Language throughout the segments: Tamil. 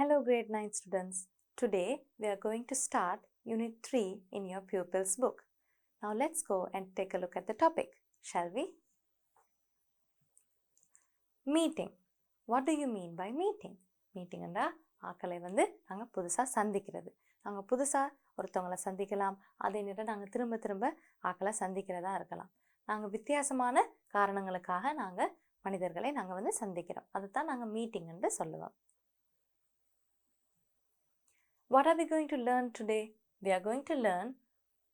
Hello grade 9 students. Today we are going to start unit 3 in your pupils book. Now let's go and take a look at the topic, shall we? Meeting. What do you mean by meeting? Meeting anda ஆக்களை நாங்க புதுசா சந்திக்கிறது. நாங்க புதுசா ஒருத்தவங்களை சந்திக்கலாம். அதே நேரம் நாங்க திரும்ப ஆக்களை சந்திக்கிறதா இருக்கலாம். நாங்க வித்தியாசமான காரணங்களுக்காக நாங்க மனிதர்களை நாங்க சந்திக்கிறோம். அதுதான் நாங்க மீட்டிங் என்று சொல்லுவோம். What are we going to learn today? We are going to learn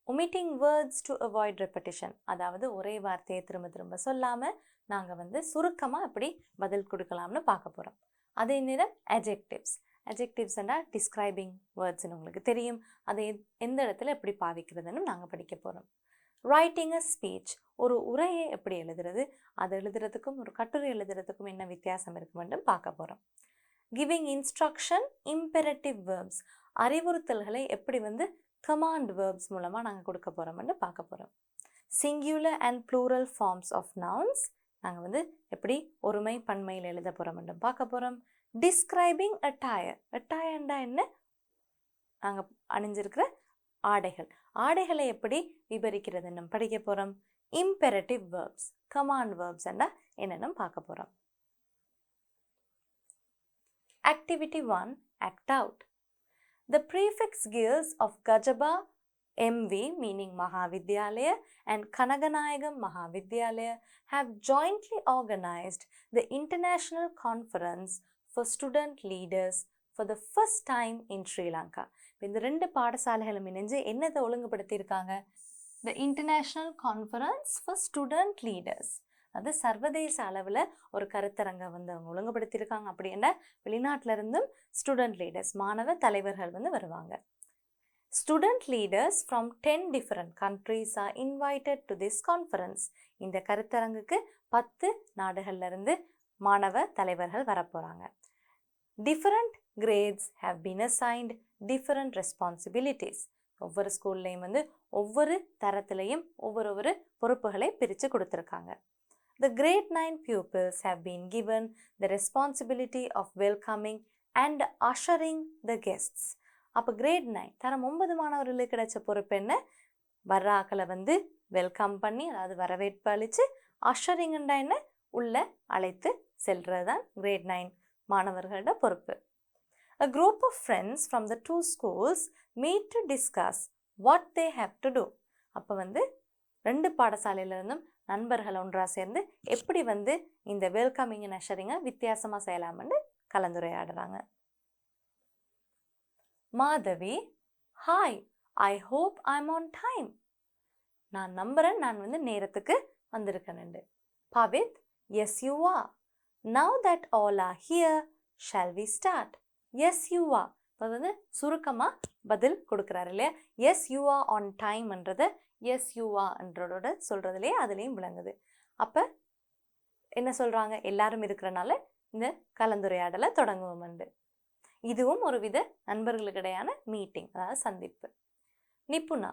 omitting words to avoid repetition. அதாவது ஒரே வார்த்தையை திரும்ப சொல்லாம நாங்க சுருக்கமா எப்படி பதில் கொடுக்கலாம்னு பார்க்க போறோம். அதே நேரம் adjectives. Adjectives னா describing words ன்னு உங்களுக்கு தெரியும். அதை எந்த இடத்துல எப்படி பாவிக்கிறதுன்னு நாங்க படிக்க போறோம். Writing a speech. ஒரு உரையை எப்படி எழுதுறது, அதை எழுதுறதுக்கும் ஒரு கட்டுரை எழுதுறதுக்கும் என்ன வித்தியாசம் இருக்குன்னு பார்க்க போறோம். Giving instruction, imperative verbs. அறிவுறுத்தல்களை எப்படி command verbs மூலமா நாங்க கொடுக்க போறோம்னு பார்க்க போறோம். Singular and plural forms of nouns. நாங்க எப்படி ஒருமை பன்மையில் எழுத போறோம்னு பார்க்க போறோம். Describing attire. Attire ன்னா என்ன? நாங்க அணிஞ்சிருக்கிற ஆடைகள். ஆடைகளை எப்படி விவரிக்கிறதுன்னு படிக்க போறோம். Imperative verbs. Command verbs ன்னா என்னன்னு பார்க்க போறோம். Activity 1. Act out. The prefix girls of Gajaba MV meaning Mahavidyalaya and Kanaganayagam Mahavidyalaya have jointly organized the International Conference for Student Leaders for the first time in Sri Lanka. இந்த ரெண்டு பாடசாலைகளும் இணைஞ்சு என்னதை ஒழுங்குபடுத்தியிருக்காங்க? The International Conference for Student Leaders. அது சர்வதேச அளவில் ஒரு கருத்தரங்க அவங்க ஒழுங்குபடுத்தியிருக்காங்க. அப்படின்னா வெளிநாட்டில இருந்தும் ஸ்டூடெண்ட் லீடர்ஸ் மாணவ தலைவர்கள் வருவாங்க. Student leaders from 10 different countries are invited to this conference. இந்த கருத்தரங்குக்கு 10 நாடுகள்ல இருந்து மாணவ தலைவர்கள் வரப்போறாங்க. Different grades have been assigned different responsibilities. ஒவ்வொரு ஸ்கூல்லையும் ஒவ்வொரு தரத்திலையும் ஒவ்வொரு பொறுப்புகளை பிரித்து கொடுத்துருக்காங்க. The grade 9 pupils have been given the responsibility of welcoming and ushering the guests. அப்போ grade 9 தரம் 9 மாணவர்களுக்கு கிடைச்ச பொறுப்பு என்ன? வர்ற ஆக்களை வெல்கம் பண்ணி அதாவது வரவேற்பு அளித்து அஷரிங்னா என்ன? உள்ள அழைத்து செல்றது தான் grade 9 மாணவர்களோட பொறுப்பு. A group of friends from the two schools meet to discuss what they have to do. அப்போ ரெண்டு பாடசாலையிலிருந்தும் நண்பர்கள் ஒன்றா சேர்ந்து எப்படி இந்த வெல்கமிங் அண்ட் அஷரிங்கை வித்தியாசமாக செய்யலாம்னு கலந்துரையாடுறாங்க. Madhavi, hi, I hope I am on time. நான் நம்புறேன் நான் நேரத்துக்கு வந்திருக்கேன்னு. Pavith, yes you are. Now that all are here, shall we start? Yes you are. இப்போ சுருக்கமாக பதில் கொடுக்குறாரு இல்லையா? எஸ் யூ ஆர் ஆன் டைம்ன்றதை எஸ் யூஆ என்றோட சொல்கிறதுலே அதுலேயும் விளங்குது. அப்போ என்ன சொல்கிறாங்க? எல்லாரும் இருக்கிறனால இந்த கலந்துரையாடலை தொடங்குவோம்ண்டு. இதுவும் ஒரு வித நண்பர்களுக்கிடையான மீட்டிங், அதாவது சந்திப்பு. Nipuna,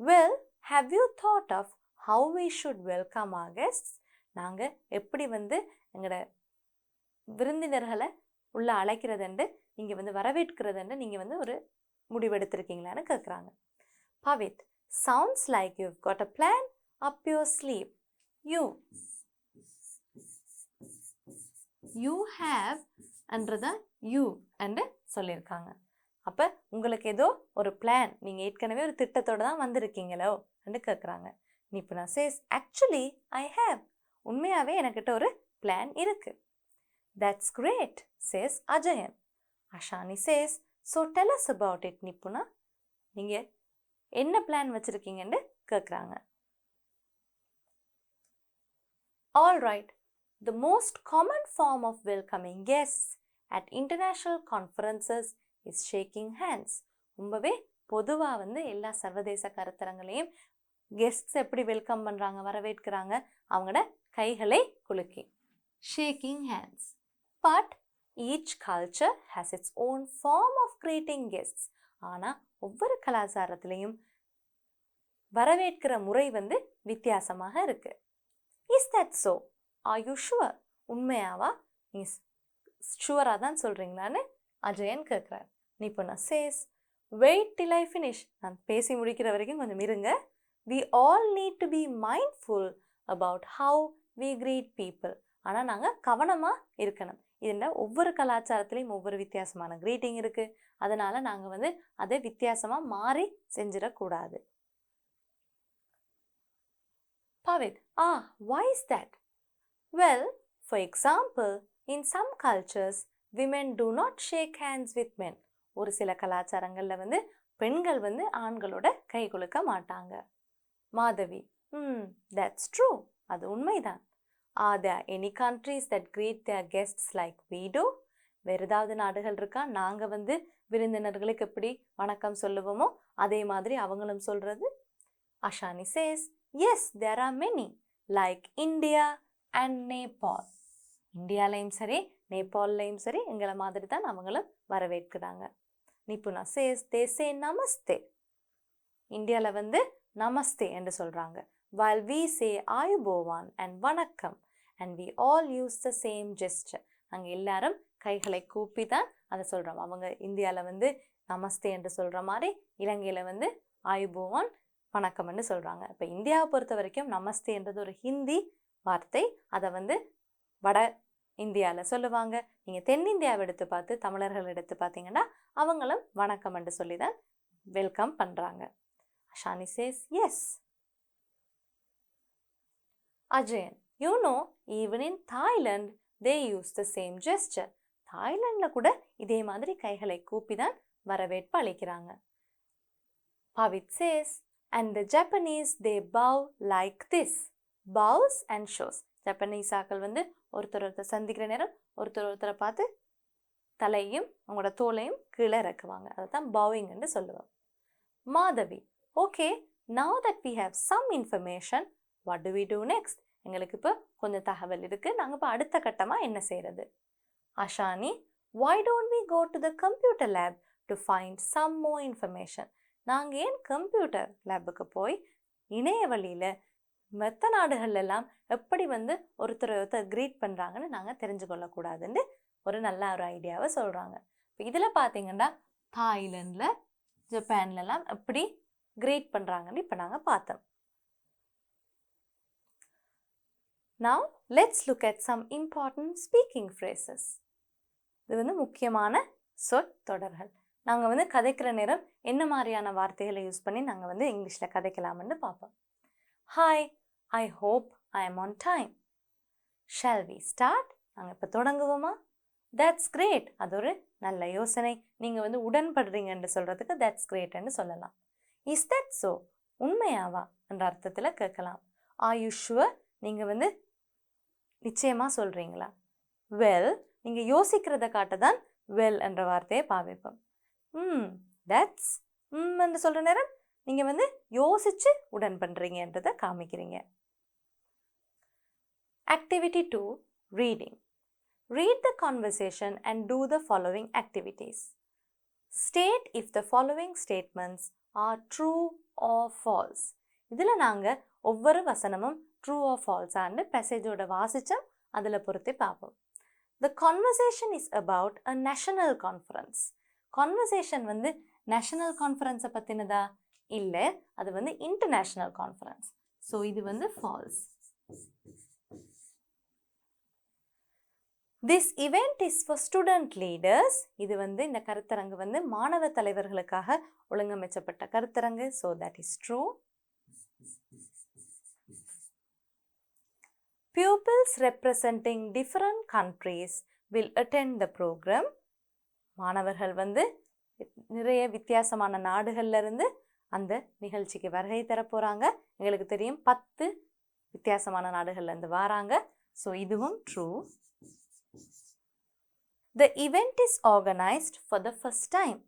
well, how you thought of how we should welcome our guests? நாங்கள் எப்படி எங்களோட விருந்தினர்களை உள்ள அழைக்கிறதுண்டு நீங்கள் வரவேற்கிறதுண்டு நீங்கள் ஒரு முடிவெடுத்திருக்கீங்களான்னு கேட்குறாங்க. Pavith, sounds like you've got a plan up your sleeve. You have என்றத you என்று சொல்லியிருக்காங்க. அப்போ உங்களுக்கு ஏதோ ஒரு பிளான், நீங்கள் ஏற்கனவே ஒரு திட்டத்தோடு தான் வந்திருக்கீங்களோ என்று கேட்குறாங்க. நிப்புணா says, actually I have. உண்மையாகவே எனக்கிட்ட ஒரு பிளான் இருக்கு. That's great, says Ajayan. Ashani says, so tell us about it, நிப்புணா. நீங்கள் என்ன பிளான் வச்சிருக்கீங்கன்னு கேட்குறாங்க. All right, the most common form of welcoming guests at international conferences is shaking hands. ரொம்பவே பொதுவாக எல்லா சர்வதேச கருத்தரங்களையும் கெஸ்ட்ஸ் எப்படி வெல்கம் பண்ணுறாங்க, வரவேற்கிறாங்க, அவங்களோட கைகளை குலுக்கி. Shaking hands. But each culture has its own form of greeting guests. ஆனால் ஒவ்வொரு கலாச்சாரத்திலையும் வரவேற்கிற முறை வித்தியாசமாக இருக்கு. Is that so? Are you sure? உண்மையாவா? நீ ஷுவராக தான் சொல்கிறீங்களான்னு அஜயன் கேட்குறார். நிபுணா says, wait till I finish. நான் பேசி முடிக்கிற வரைக்கும் கொஞ்சம் இருங்க. We all need to be mindful about how we greet people. ஆனால் நாங்கள் கவனமாக இருக்கணும். இதில் ஒவ்வொரு கலாச்சாரத்துலேயும் ஒவ்வொரு வித்தியாசமான greeting இருக்குது. அதனால் நாங்கள் வந்து அதை வித்தியாசமாக மாறி செஞ்சிடக்கூடாது. Pavit, why is that? Well, for example, in some cultures, women do not shake hands with men. ஒரு சில கலாச்சாரங்களில் வந்து பெண்கள் வந்து ஆண்களோட கை குலுக்க மாட்டாங்க. Madhavi, that's true. அது உண்மைதான். Are there any countries that greet their guests like we do? வேறு ஏதாவது நாடுகள் இருக்கா நாங்கள் வந்து விருந்தினர்களுக்கு எப்படி வணக்கம் சொல்லுவோமோ அதே மாதிரி அவங்களும் சொல்கிறது? Ashani says, yes, there are many, like India and Nepal. இந்தியாலையும் சரி நேபாள்லையும் சரி எங்களை மாதிரி தான் அவங்களும் வரவேற்கிறாங்க. நிபுணா says, they say namaste. இந்தியாவில் வந்து நமஸ்தே என்று சொல்கிறாங்க. While we say ayubovan and vanakkam, and we all use the same gesture. நாங்கள் எல்லாரும் கைகளை கூப்பி தான் அதை சொல்கிறோம். அவங்க இந்தியாவில் வந்து நமஸ்தே என்று சொல்கிற மாதிரி இலங்கையில் வந்து ஆயுபோவான் வணக்கம்னு சொல்கிறாங்க. இப்போ இந்தியாவை பொறுத்த வரைக்கும் நமஸ்தேன்றது ஒரு ஹிந்தி வார்த்தை. அதை வந்து வட இந்தியாவில் சொல்லுவாங்க. நீங்கள் தென்னிந்தியாவை எடுத்து பார்த்து தமிழர்கள் எடுத்து பார்த்தீங்கன்னா அவங்களும் வணக்கம் என்று சொல்லி தான் வெல்கம் பண்ணுறாங்க. Ashani says, yes. Ajayan, you know, even in Thailand, they use the same gesture. தாய்லாண்டில் கூட இதே மாதிரி கைகளை கூப்பி தான் வரவேற்பு அளிக்கிறாங்க. Pavit says, and the Japanese, they bow like this. Bows and shows. Japanese ஆக்கள் வந்து ஒருத்தர் சந்திக்கிற நேரம் ஒருத்தரை பார்த்து தலையும் அவங்களோட தோலையும் கீழே இறக்குவாங்க. அதை தான் பவுயிங்னு சொல்லுவோம். Madhavi, okay, now that we have some information, what do we do next? எங்களுக்கு இப்போ கொஞ்சம் தகவல் இருக்குது. நாங்கள் இப்போ அடுத்த கட்டமாக என்ன செய்கிறது? Ashani, why don't we go to the computer lab to find some more information? நாங்கள் ஏன் கம்ப்யூட்டர் லேபுக்கு போய் இணைய வழியில் மற்ற நாடுகள்லாம் எப்படி வந்து ஒருத்தர் க்ரீட் பண்ணுறாங்கன்னு நாங்கள் தெரிஞ்சு கொள்ளக்கூடாதுன்னு ஒரு நல்ல ஒரு ஐடியாவை சொல்கிறாங்க. இப்போ இதில் பார்த்தீங்கன்னா தாய்லாண்டில் ஜப்பான்லலாம் எப்படி க்ரீட் பண்ணுறாங்கன்னு இப்போ நாங்கள் பார்த்தோம். Now let's look at some important speaking phrases. இது வந்து முக்கியமான சொற்றொடர்கள். நாங்கள் வந்து கதைக்கிற நேரம் என்ன மாதிரியான வார்த்தைகளை யூஸ் பண்ணி நாங்கள் வந்து இங்கிலீஷில் கதைக்கலாம்னு பார்ப்போம். Hi, I hope I am on time. Shall we start? நாங்கள் இப்போ தொடங்குவோமா? That's great. அது ஒரு நல்ல யோசனை. நீங்கள் வந்து உடன்படுறீங்கன்னு சொல்கிறதுக்கு that's greatன்னு சொல்லலாம். Is that so? உண்மையாவா என்ற அர்த்தத்தில் கேட்கலாம். Are you sure? நீங்கள் வந்து நிச்சயமாக சொல்கிறீங்களா? Well, நீங்கள் யோசிக்கிறத காட்ட தான் well என்ற வார்த்தையை பாவிப்போம். that's என்று சொல்கிற நேரம் நீங்கள் வந்து யோசித்து உடன் பண்ணுறீங்கன்றதை காமிக்கிறீங்க. Activity 2, reading. Read the conversation and do the following activities. State if the following statements are true or false. இதில் நாங்கள் ஒவ்வொரு வசனமும் ட்ரூ or false ஆன்னு பேசேஜோட வாசித்தோம். அதில் பொறுத்து பார்ப்போம். The conversation is about a national conference. Conversation வந்து நேஷனல் கான்ஃபரன்ஸை பற்றினதா? இல்லை, அது வந்து இன்டர்நேஷ்னல் கான்ஃபரன்ஸ். ஸோ இது வந்து falls. This event is for student leaders. இது வந்து இந்த கருத்தரங்கு வந்து மாணவ தலைவர்களுக்காக ஒழுங்கமைக்கப்பட்ட கருத்தரங்கு. So that is true. Pupils representing different countries will attend the program. மாணவர்கள் வந்து நிறைய வித்தியாசமான நாடுகள்ல இருந்து அந்த நிகழ்ச்சிக்கு வருகை தர போகிறாங்க. எங்களுக்கு தெரியும் 10 வித்தியாசமான நாடுகள்லேருந்து வராங்க. ஸோ இதுவும் true. The event is organized for the first time.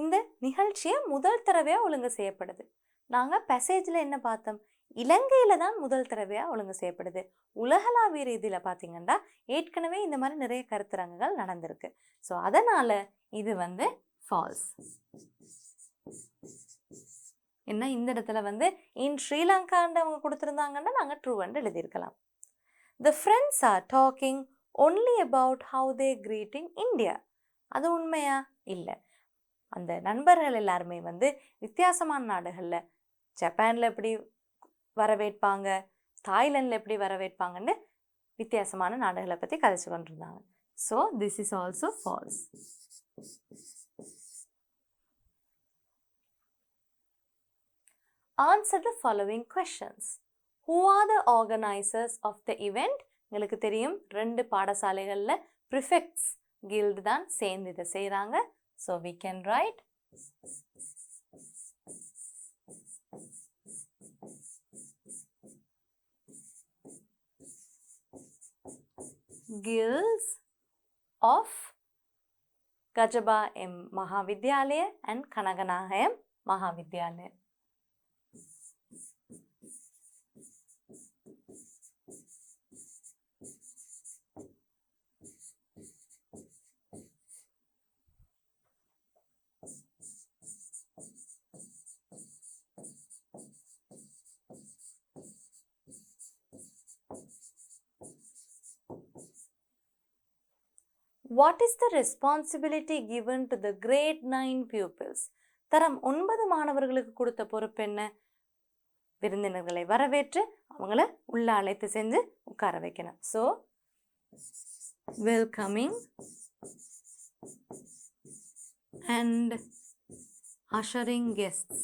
இந்த நிகழ்ச்சியை முதல் தடவையாக ஒழுங்கு செய்யப்படுது. நாங்கள் பேசேஜில் என்ன பார்த்தோம்? இலங்கையில் தான் முதல் தடவையாக ஒழுங்கு செய்யப்படுது. உலகளாவிய ரீதியில் பார்த்தீங்கன்னா ஏற்கனவே இந்த மாதிரி நிறைய கருத்தரங்குகள் நடந்திருக்கு. ஸோ அதனால் இது வந்து ஃபால்ஸ். என்ன இந்த இடத்துல வந்து இன் ஸ்ரீலங்கான்னு அவங்க கொடுத்துருந்தாங்கன்னா நாங்கள் ட்ரூன்னு எழுதியிருக்கலாம். The friends are talking only about how they greet in India. அது உண்மையா? இல்லை. அந்த நண்பர்கள் எல்லாருமே வந்து வித்தியாசமான நாடுகளில், ஜப்பானில் எப்படி வரவேற்பாங்க, தாய்லாண்டில் எப்படி வரவேற்பாங்கன்னு வித்தியாசமான நாடுகளை பற்றி கதைச்சு கொண்டிருந்தாங்க. So this is also false. Answer the following questions. Who are the organizers of the event? உங்களுக்கு தெரியும் 2 பாடசாலைகளில் prefects guild தான் சேர்ந்து இதை செய்கிறாங்க. So we can write guilds of Gajaba M. Mahavidyalaya and Kanaganayam Mahavidyalaya. What is the responsibility given to the grade 9 pupils? தரம் 9 மாணவர்களுக்கு கொடுத்த பொறுப்பு என்ன? விருந்தினர்களை வரவேற்று அவங்கள உள்ள அழைத்து செஞ்சு உட்கார வைக்கணும். So welcoming and ushering guests.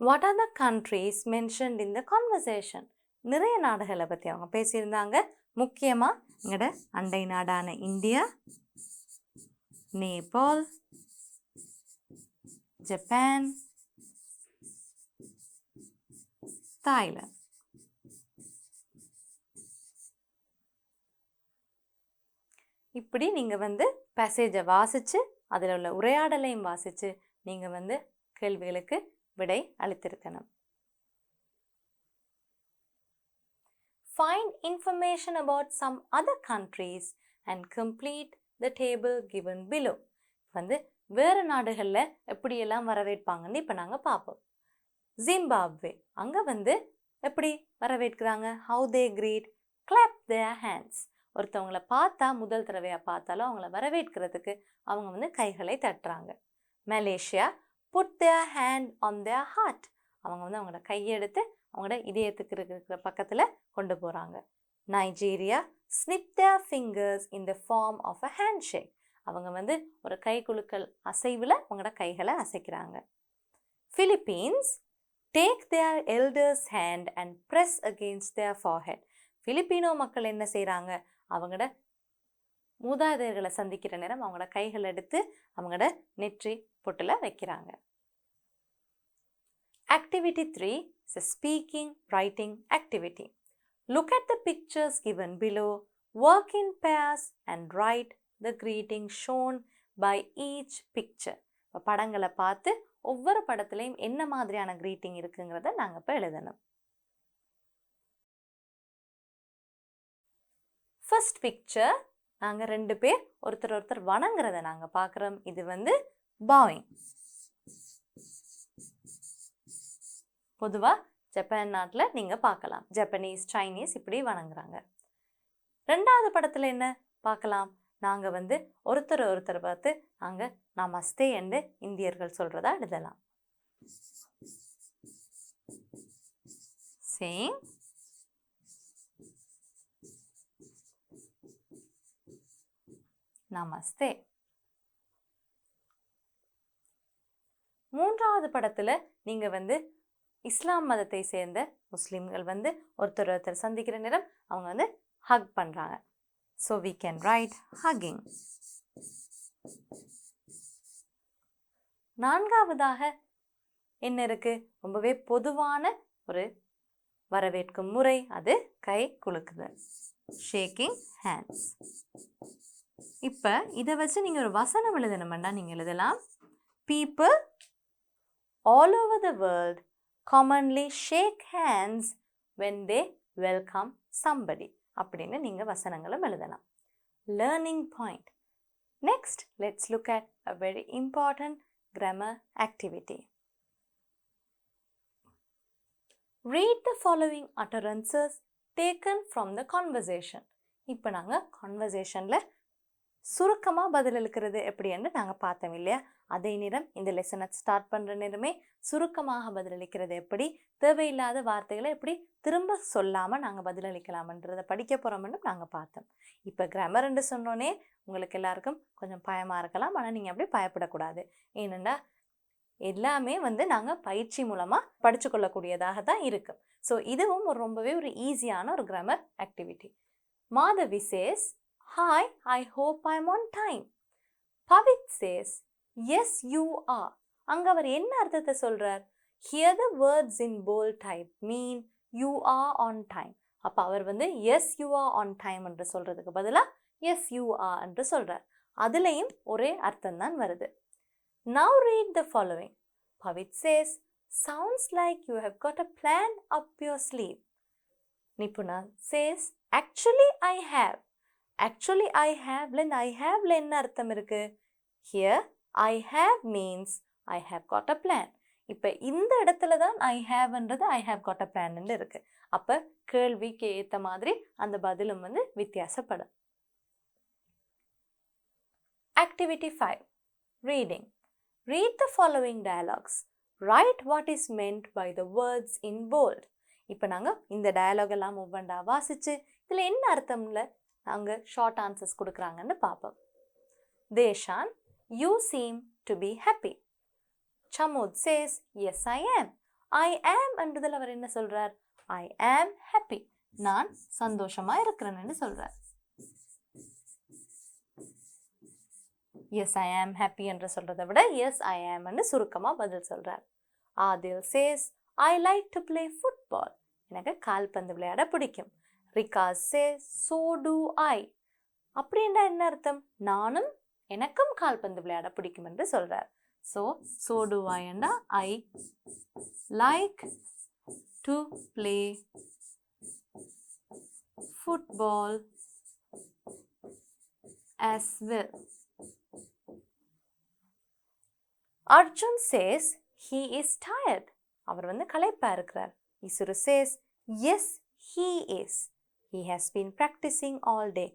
What are the countries mentioned in the conversation? நிறைய நாடுகளை பற்றி அவங்க பேசியிருந்தாங்க. முக்கியமாக எங்களோட அண்டை நாடான இந்தியா, நேபாள், ஜப்பான், தாய்லாந்து. இப்படி நீங்கள் வந்து பேசேஜை வாசித்து அதில் உள்ள உரையாடலையும் வாசித்து நீங்கள் வந்து கேள்விகளுக்கு விடை அளித்திருக்கணும். Find information about some other countries and complete the table given below. வந்து வேறு நாடுகளில் எப்படியெல்லாம் வரவேற்பாங்கன்னு இப்போ நாங்கள் பார்ப்போம். ஜிம்பாப்வே, அங்கே வந்து எப்படி வரவேற்கிறாங்க? How they greet, clap their hands. ஒருத்தவங்களை பார்த்தா, முதல் தடவையாக பார்த்தாலும் அவங்கள வரவேற்கிறதுக்கு அவங்க வந்து கைகளை தட்டுறாங்க. Malaysia, put their hand on their heart. அவங்க வந்து அவங்களோட கையெடுத்து அவங்களோட இதயத்துக்கு இருக்கிற பக்கத்தில் கொண்டு போகிறாங்க. Nigeria, snip their fingers in the form of a handshake. அவங்க வந்து ஒரு கை குலுக்கல் அசைவில் அவங்களோட கைகளை அசைக்கிறாங்க. Philippines, take their elders' hand and press against their forehead. Filipino மக்கள் என்ன செய்கிறாங்க? அவங்களோட மூதாதையர்களை சந்திக்கிற நேரம் அவங்களோட கைகள் எடுத்து அவங்களோட நெற்றி பொட்டில் வைக்கிறாங்க. Activity 3 is a speaking writing activity. Look at the pictures given below, work in pairs and write the greeting shown by each picture. படங்களை பார்த்து ஒவ்வொரு படத்துலையும் என்ன மாதிரியான greeting இருக்குங்கிறத நாங்கள் இப்போ எழுதணும். First picture, நாங்கள் 2 பேர் ஒருத்தர் வணங்குறத நாங்கள் பார்க்குறோம். இது வந்து bowing. பொதுவாக ஜப்பான் நாட்டில் நீங்கள் பார்க்கலாம், ஜப்பனீஸ், சைனீஸ் இப்படி வணங்குறாங்க. 2வது படத்தில் என்ன பார்க்கலாம்? நாங்கள் வந்து ஒருத்தர் பார்த்து நாங்கள் நமஸ்தே என்று இந்தியர்கள் சொல்கிறதா எழுதலாம். சேம் நமஸ்தே. 3வது படத்தில் நீங்கள் வந்து இஸ்லாம் மதத்தை சேர்ந்த முஸ்லீம்கள் வந்து ஒருத்தர் சந்திக்கிற நேரம் அவங்க வந்து ஹக் பண்ணுறாங்க. So we can write hugging. 4வதாக என்ன இருக்குது? ரொம்பவே பொதுவான ஒரு வரவேற்கும் முறை, அது கை குலுக்குதல், ஷேக்கிங் ஹேண்ட்ஸ். இப்போ இதை வச்சு நீங்கள் ஒரு வசனம் எழுதணுமெண்டா நீங்கள் எழுதலாம். People all over the world commonly shake hands when they welcome somebody. அப்படின்னு நீங்கள் வசனங்களும் எழுதலாம். Learning point. Next, let's look at a very important grammar activity. Read the following utterances taken from the conversation. இப்போ நாங்கள் கான்வர்சேஷனில் சுருக்கமாக பதிலளிக்கிறது எப்படின்னு நாங்கள் பார்த்தோம் இல்லையா? அதே நேரம் இந்த லெசனை ஸ்டார்ட் பண்ணுற நேரமே சுருக்கமாக பதிலளிக்கிறது எப்படி, தேவையில்லாத வார்த்தைகளை எப்படி திரும்ப சொல்லாமல் நாங்கள் பதிலளிக்கலாம்ன்றதை படிக்க போகிறோம்னு நாங்கள் பார்த்தோம். இப்போ கிராமர்ன்னு சொன்னோன்னே உங்களுக்கு எல்லாருக்கும் கொஞ்சம் பயமாக இருக்கலாம். ஆனால் நீங்கள் அப்படி பயப்படக்கூடாது. ஏனெண்டா எல்லாமே நாங்கள் பயிற்சி மூலமாக படித்து கொள்ளக்கூடியதாக தான் இருக்கும். ஸோ இதுவும் ரொம்பவே ஒரு ஈஸியான ஒரு grammar activity. Madhavi says, "Hi, I hope I'm on time." Pavit says, "Yes, you are." அங்கே அவர் என்ன அர்த்தத்தை சொல்கிறார்? Here the words in bold type mean you are on time. அப்போ அவர் yes, you are on time என்று சொல்கிறதுக்கு பதிலாக yes, you are என்று சொல்கிறார். அதுலேயும் ஒரே அர்த்தம் தான் வருது. Now read the following. Pavit says, "Sounds like you have got a plan up your sleeve." Nipuna says, "Actually I have." Actually I have I have என்ன அர்த்தம் இருக்கு? Here I have means I have got a plan. இப்போ இந்த இடத்துல தான் I have என்றது I have got a plan என்று இருக்கு. அப்போ கேள்விக்கு ஏற்ற மாதிரி அந்த பதிலும் வித்தியாசப்படும். Activity 5. Reading. Read the following dialogues. Write what is meant by the words in bold. இப்போ நாங்கள் இந்த டயலாக் எல்லாம் ஒவ்வொன்றா வாசித்து இதில் என்ன அர்த்தம்ல நாங்கள் ஷார்ட் ஆன்சர்ஸ் கொடுக்குறாங்கன்னு பார்ப்போம். தேஷான், "You seem to be happy." Chamod says, "Yes, I am." I am என்றதில் அவர் என்ன சொல்கிறார்? I am happy. நான் சந்தோஷமாக இருக்கிறேன்னு சொல்கிறார். Yes, I am happy என்று சொல்கிறத விட yes, I am என்று சுருக்கமாக பதில் சொல்கிறார். Adil says, "I like to play football." எனக்கு கால்பந்து விளையாட பிடிக்கும். ரிகாஸ் says, "So do I." அப்படின்னா என்ன அர்த்தம்? நானும் எனக்கும் கால்பந்து விளையாட பிடிக்கும் என்று சொல்கிறார். So do I என்றா I like to play football as well. Arjun says he is tired. அவர் களைப்பா இருக்கிறார். Isuru says, "Yes, he is. He has been practicing all day."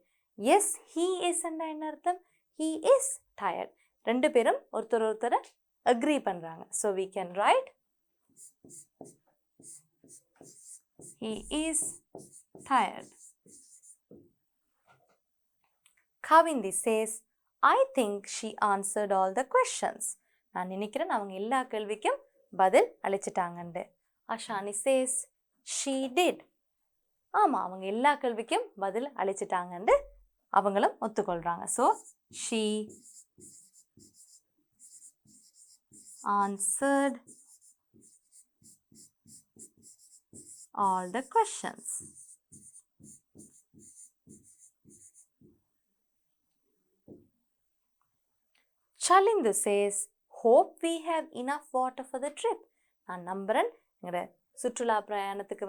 Yes, he is என்றா என்ன அர்த்தம்? He is tired. ரெண்டு பேரும் ஒருத்தரை அக்ரி பண்றாங்க. So we can write he is tired. Kavindi says, "I think she answered all the questions." நான் நினைக்கிறேன் அவங்க எல்லா கேள்விக்கும் பதில் அளிச்சிட்டாங்கண்டு. Ashani says, "She did." ஆமாம், அவங்க எல்லா கேள்விக்கும் பதில் அளிச்சிட்டாங்கண்டு அவங்களும் ஒத்துக்கொள்கிறாங்க. So she answered all the questions. Chalindu says, "Hope we have enough water for the trip." நான் நம்புறேன் எங்களோட சுற்றுலா பிரயாணத்துக்கு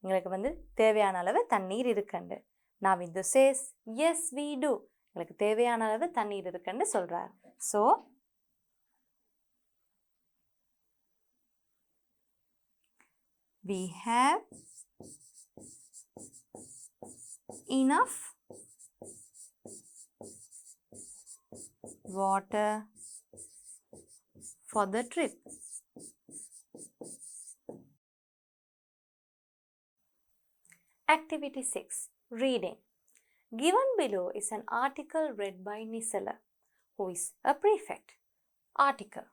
எங்களுக்கு தேவையான அளவு தண்ணீர் இருக்குண்டு. Navindu says, "Yes, we do." எங்களுக்கு தேவையான அளவு தண்ணீர் இருக்குன்னு சொல்றார். So we have enough water for the trip. Activity 6. Reading. Given below is an article read by Nisala, who is a prefect. Article.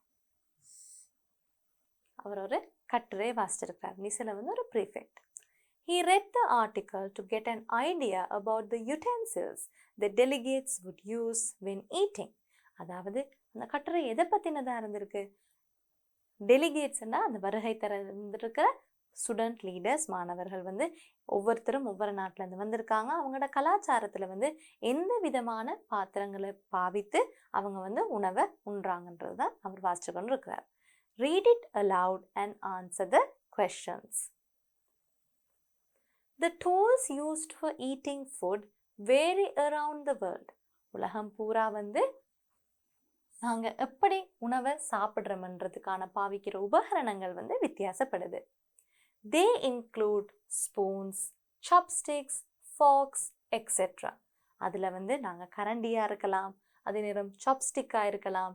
அவர் ஒரு கட்டுரை வாசிச்சிருக்கார். நிசல ஒரு prefect. He read the article to get an idea about the utensils the delegates would use when eating. அதாவது அந்த கட்டுரை எதை பற்றினதாக இருந்திருக்கு? டெலிகேட்ஸ்னா அந்த வருகை தர இருந்திருக்கிற ஸ்டூடெண்ட் லீடர்ஸ், மாணவர்கள் ஒவ்வொருத்தரும் ஒவ்வொரு நாட்டிலேருந்து வந்திருக்காங்க. அவங்களோட கலாச்சாரத்தில் எந்த விதமான பாத்திரங்களை பாவித்து அவங்க உணவை உண்றாங்கன்றது தான் அவர் வாசிச்சு கொண்டு இருக்கிறார். Read it aloud and answer the questions. The tools used for eating food vary around the world. உலகம் பூரா நாங்கள் எப்படி உணவை சாப்பிட்றோம்ன்றதுக்கான பாவிக்கிற உபகரணங்கள் வித்தியாசப்படுது. They include spoons, chopsticks, forks, etc. அதில் வந்து நாங்கள் கரண்டியாக இருக்கலாம், அதே நேரம் சாப்ஸ்டிக்காக இருக்கலாம்.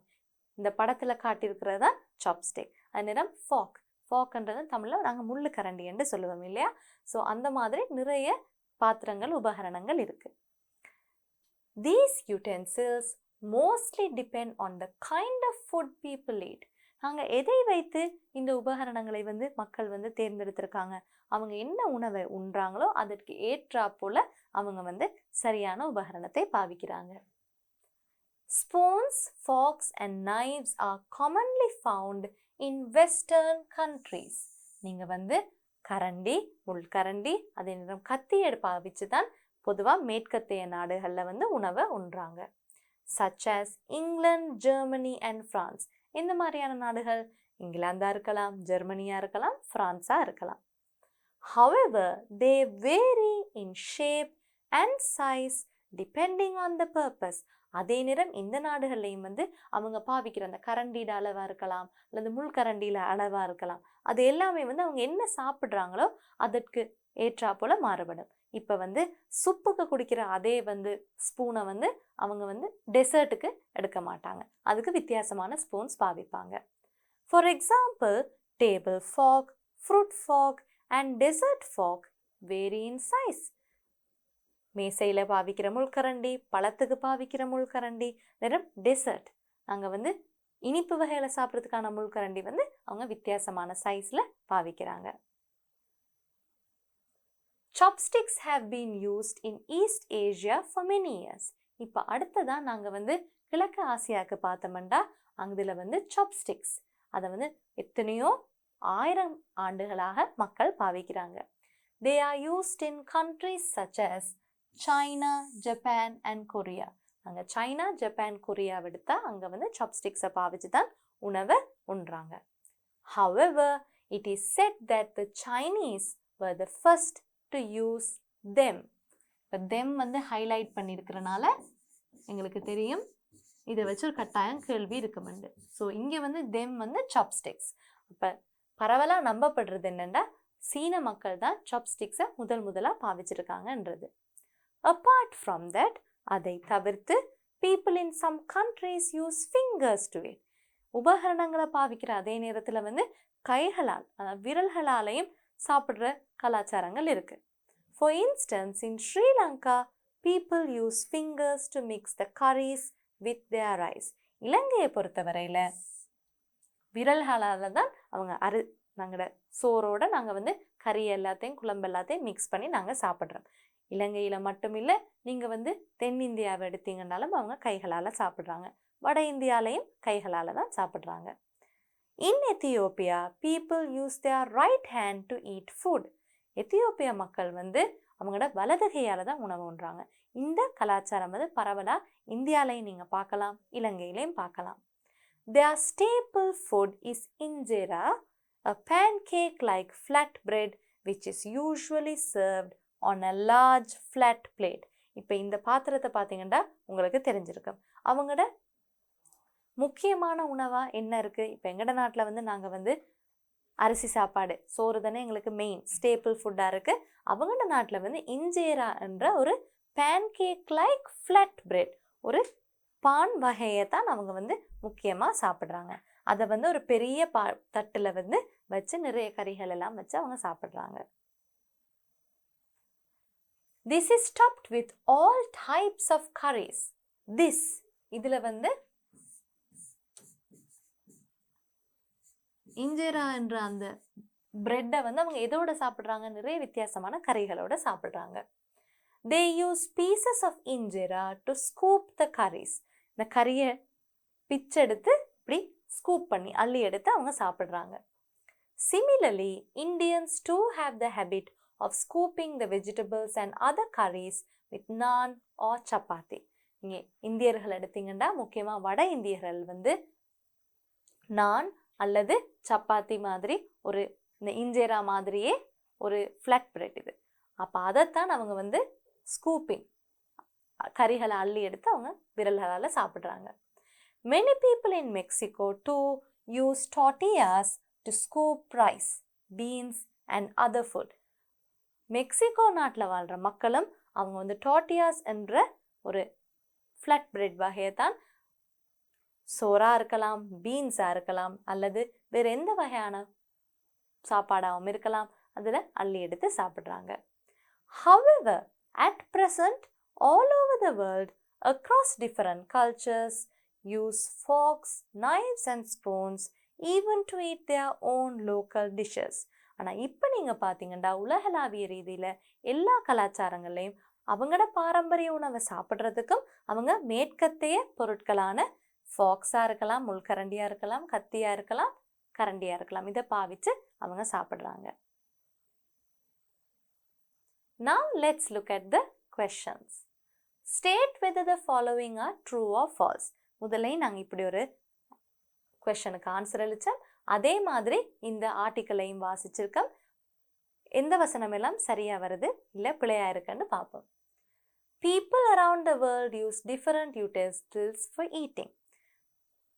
இந்த படத்தில் காட்டியிருக்கிறது தான் சாப்ஸ்டிக். அதே நேரம் ஃபாக்ன்றது தமிழில் நாங்கள் முள்ளு கரண்டி என்று சொல்லுவோம் இல்லையா? ஸோ அந்த மாதிரி நிறைய பாத்திரங்கள் உபகரணங்கள் இருக்குது. These utensils mostly depend on the kind of food people eat. நாங்கள் எதை வைத்து இந்த உபகரணங்களை வந்து மக்கள் வந்து தேர்ந்தெடுத்திருக்காங்க, அவங்க என்ன உணவை உண்றாங்களோ அதற்கு ஏற்றா போல அவங்க வந்து சரியான உபகரணத்தை பாவிக்கிறாங்க. Spoons, forks and knives are commonly found in Western countries. நீங்க வந்து கரண்டி, முள்கரண்டி, அதே நேரம் கத்தி பாவிச்சு தான் பொதுவாக மேற்கத்திய நாடுகளில் வந்து உணவை உண்றாங்க. Such as England, Germany and France. இந்த மாதிரியான நாடுகள் இங்கிலாந்தாக இருக்கலாம், ஜெர்மனியாக இருக்கலாம், ஃப்ரான்ஸாக இருக்கலாம். However, they vary in shape and size depending on the purpose. அதே நேரம் இந்த நாடுகள்லையும் வந்து அவங்க பாவிக்கிற அந்த கரண்டியில் அளவாக இருக்கலாம், அல்லது முள்கரண்டியில் அளவாக இருக்கலாம். அது எல்லாமே வந்து அவங்க என்ன சாப்பிட்றாங்களோ அதற்கு ஏற்றா போல மாறுபடும். இப்போ வந்து சுப்புக்கு குடிக்கிற அதே வந்து ஸ்பூனை வந்து அவங்க வந்து டெசர்ட்டுக்கு எடுக்க மாட்டாங்க, அதுக்கு வித்தியாசமான ஸ்பூன்ஸ் பாவிப்பாங்க. For example, table fork, fruit fork and dessert fork vary in size. மேசையில் பாவிக்கிற முள்கரண்டி, பழத்துக்கு பாவிக்கிற முள்கரண்டி, நேரம் டெசர்ட் நாங்கள் வந்து இனிப்பு வகையில் சாப்பிட்றதுக்கான முள்கரண்டி வந்து அவங்க வித்தியாசமான சைஸில் பாவிக்கிறாங்க. Chopsticks have been used in East Asia for many years. இப்போ அடுத்ததான் நாங்கள் வந்து கிழக்கு ஆசியாவுக்கு பார்த்தோம்னா அங்கில் வந்து சாப்ஸ்டிக்ஸ் அதை வந்து எத்தனையோ 1000 ஆண்டுகளாக மக்கள் பாவிக்கிறாங்க. They are used in countries such as China, Japan and Korea. அங்கே சைனா, ஜப்பான், கொரியா எடுத்தா அங்கே வந்து சாப்ஸ்டிக்ஸை பாவிச்சு தான் உணவை உண்றாங்க. However, it is said that the Chinese were the first to use them. இப்போ them வந்து ஹைலைட் பண்ணியிருக்கிறனால எங்களுக்கு தெரியும் இதை வச்சு ஒரு கட்டாயம் கேள்வி இருக்குமெண்டு. ஸோ இங்கே வந்து them வந்து சாப்ஸ்டிக்ஸ். இப்போ பரவலாக நம்பப்படுறது என்னென்னா சீன மக்கள் தான் சாப்ஸ்டிக்ஸை முதலாக பாவிச்சிருக்காங்கன்றது. Apart from that, அதை தவிர்த்து people in some countries use fingers to it. உபகரணங்களை பாவிக்கிற அதே நேரத்தில் வந்து கைகளால் விரல்களாலையும் சாப்பிட்ற கலாச்சாரங்கள் இருக்கு. For instance, in Sri Lanka, people use fingers to mix the curries with their rice. இலங்கையை பொறுத்தவரையில் விரல்களால் தான் அவங்க நாங்களோட சோறோட நாங்கள் வந்து கறி எல்லாத்தையும் குழம்பு எல்லாத்தையும் மிக்ஸ் பண்ணி நாங்கள் சாப்பிட்றோம். இலங்கையில் மட்டும் இல்லை, நீங்கள் வந்து தென்னிந்தியாவை எடுத்தீங்கன்னாலும் அவங்க கைகளால் சாப்பிட்றாங்க, வட இந்தியாலையும் கைகளால் தான் சாப்பிட்றாங்க. In Ethiopia, people use their right hand to eat food. Ethiopia மக்கள் வந்து அவங்களோட வலது கையால் தான் உணவு உண்றாங்க. இந்த கலாச்சாரம் வந்து பரவலாக இந்தியாலையும் நீங்கள் பார்க்கலாம், இலங்கையிலையும் பார்க்கலாம். Their staple food is injera, a pancake-like flat bread which is usually served on a large flat plate. இப்போ இந்த பாத்திரத்தை பார்த்தீங்கன்னா உங்களுக்கு தெரிஞ்சிருக்கும். அவங்களோட முக்கியமான உணவாக என்ன இருக்குது? இப்போ எங்களோட நாட்டில் வந்து நாங்கள் வந்து அரிசி சாப்பாடு, சோறு தானே எங்களுக்கு மெயின் ஸ்டேபிள் ஃபுட்டாக இருக்குது. அவங்களோட நாட்டில் வந்து இஞ்சேரா என்ற ஒரு பேன்கேக் லைக் ஃப்ளாட் பிரெட், ஒரு பான் வகையை தான் அவங்க வந்து முக்கியமாக சாப்பிட்றாங்க. அதை வந்து ஒரு பெரிய தட்டில் வந்து வச்சு நிறைய கறிகள் எல்லாம் வச்சு அவங்க சாப்பிட்றாங்க. This is topped with all types of curries. இதில் வந்து இஞ்சேரா என்ற அந்த பிரெட்டை வந்து அவங்க எதோட சாப்பிட்றாங்க? நிறைய வித்தியாசமான கறிகளோட சாப்பிட்றாங்க. They use pieces of injera to scoop the curries. இந்த கறியை பிச்செடுத்து இப்படி ஸ்கூப் பண்ணி அள்ளி எடுத்து அவங்க சாப்பிட்றாங்க. Similarly, Indians too have the habit of scooping the vegetables and other curries with naan or chapati. இங்கே இந்தியர்கள் எடுத்தீங்கன்னா முக்கியமாக வட இந்தியர்கள் வந்து நான் அல்லது சப்பாத்தி மாதிரி ஒரு இந்த இஞ்சேரா மாதிரியே ஒரு ஃப்ளாட் பிரெட் இது. அப்போ அதைத்தான் அவங்க வந்து ஸ்கூப்பிங் கறிகளை அள்ளி எடுத்து அவங்க விரல்களால் சாப்பிட்றாங்க. Many people in Mexico too use tortillas to scoop rice, beans and other food. Mexico நாட்டில் வாழ்கிற மக்களும் அவங்க வந்து டார்டியாஸ் என்ற ஒரு ஃப்ளட் பிரெட் வகையை தான் சோறாக இருக்கலாம், பீன்ஸாக இருக்கலாம், அல்லது வேறு எந்த வகையான சாப்பாடாகவும் இருக்கலாம், அதில் அள்ளி எடுத்து சாப்பிட்றாங்க. However, at present, all over the world, across different cultures, use forks, knives and spoons even to eat their own local dishes. ஆனால் இப்போ நீங்கள் பார்த்தீங்கன்னா உலகளாவிய ரீதியில் எல்லா கலாச்சாரங்கள்லையும் அவங்களோட பாரம்பரிய உணவை சாப்பிட்றதுக்கும் அவங்க மேற்கத்தைய பொருட்களான ஃபாக்ஸாக இருக்கலாம், முள்கரண்டியாக இருக்கலாம், கத்தியாக இருக்கலாம், கரண்டியாக இருக்கலாம், இதை பாவிச்சு அவங்க சாப்பிட்றாங்க. Now let's look at the questions. State whether the following are true or false. முதல்ல நாங்கள் இப்படி ஒரு கொஷனுக்கு ஆன்சர் அளித்தோம். அதே மாதிரி இந்த ஆர்டிக்கலையும் வாசிச்சிருக்கோம். எந்த வசனம் எல்லாம் சரியாக வருது இல்லை பிழையாக இருக்குன்னு பார்ப்போம். People around the world use different utensils for eating.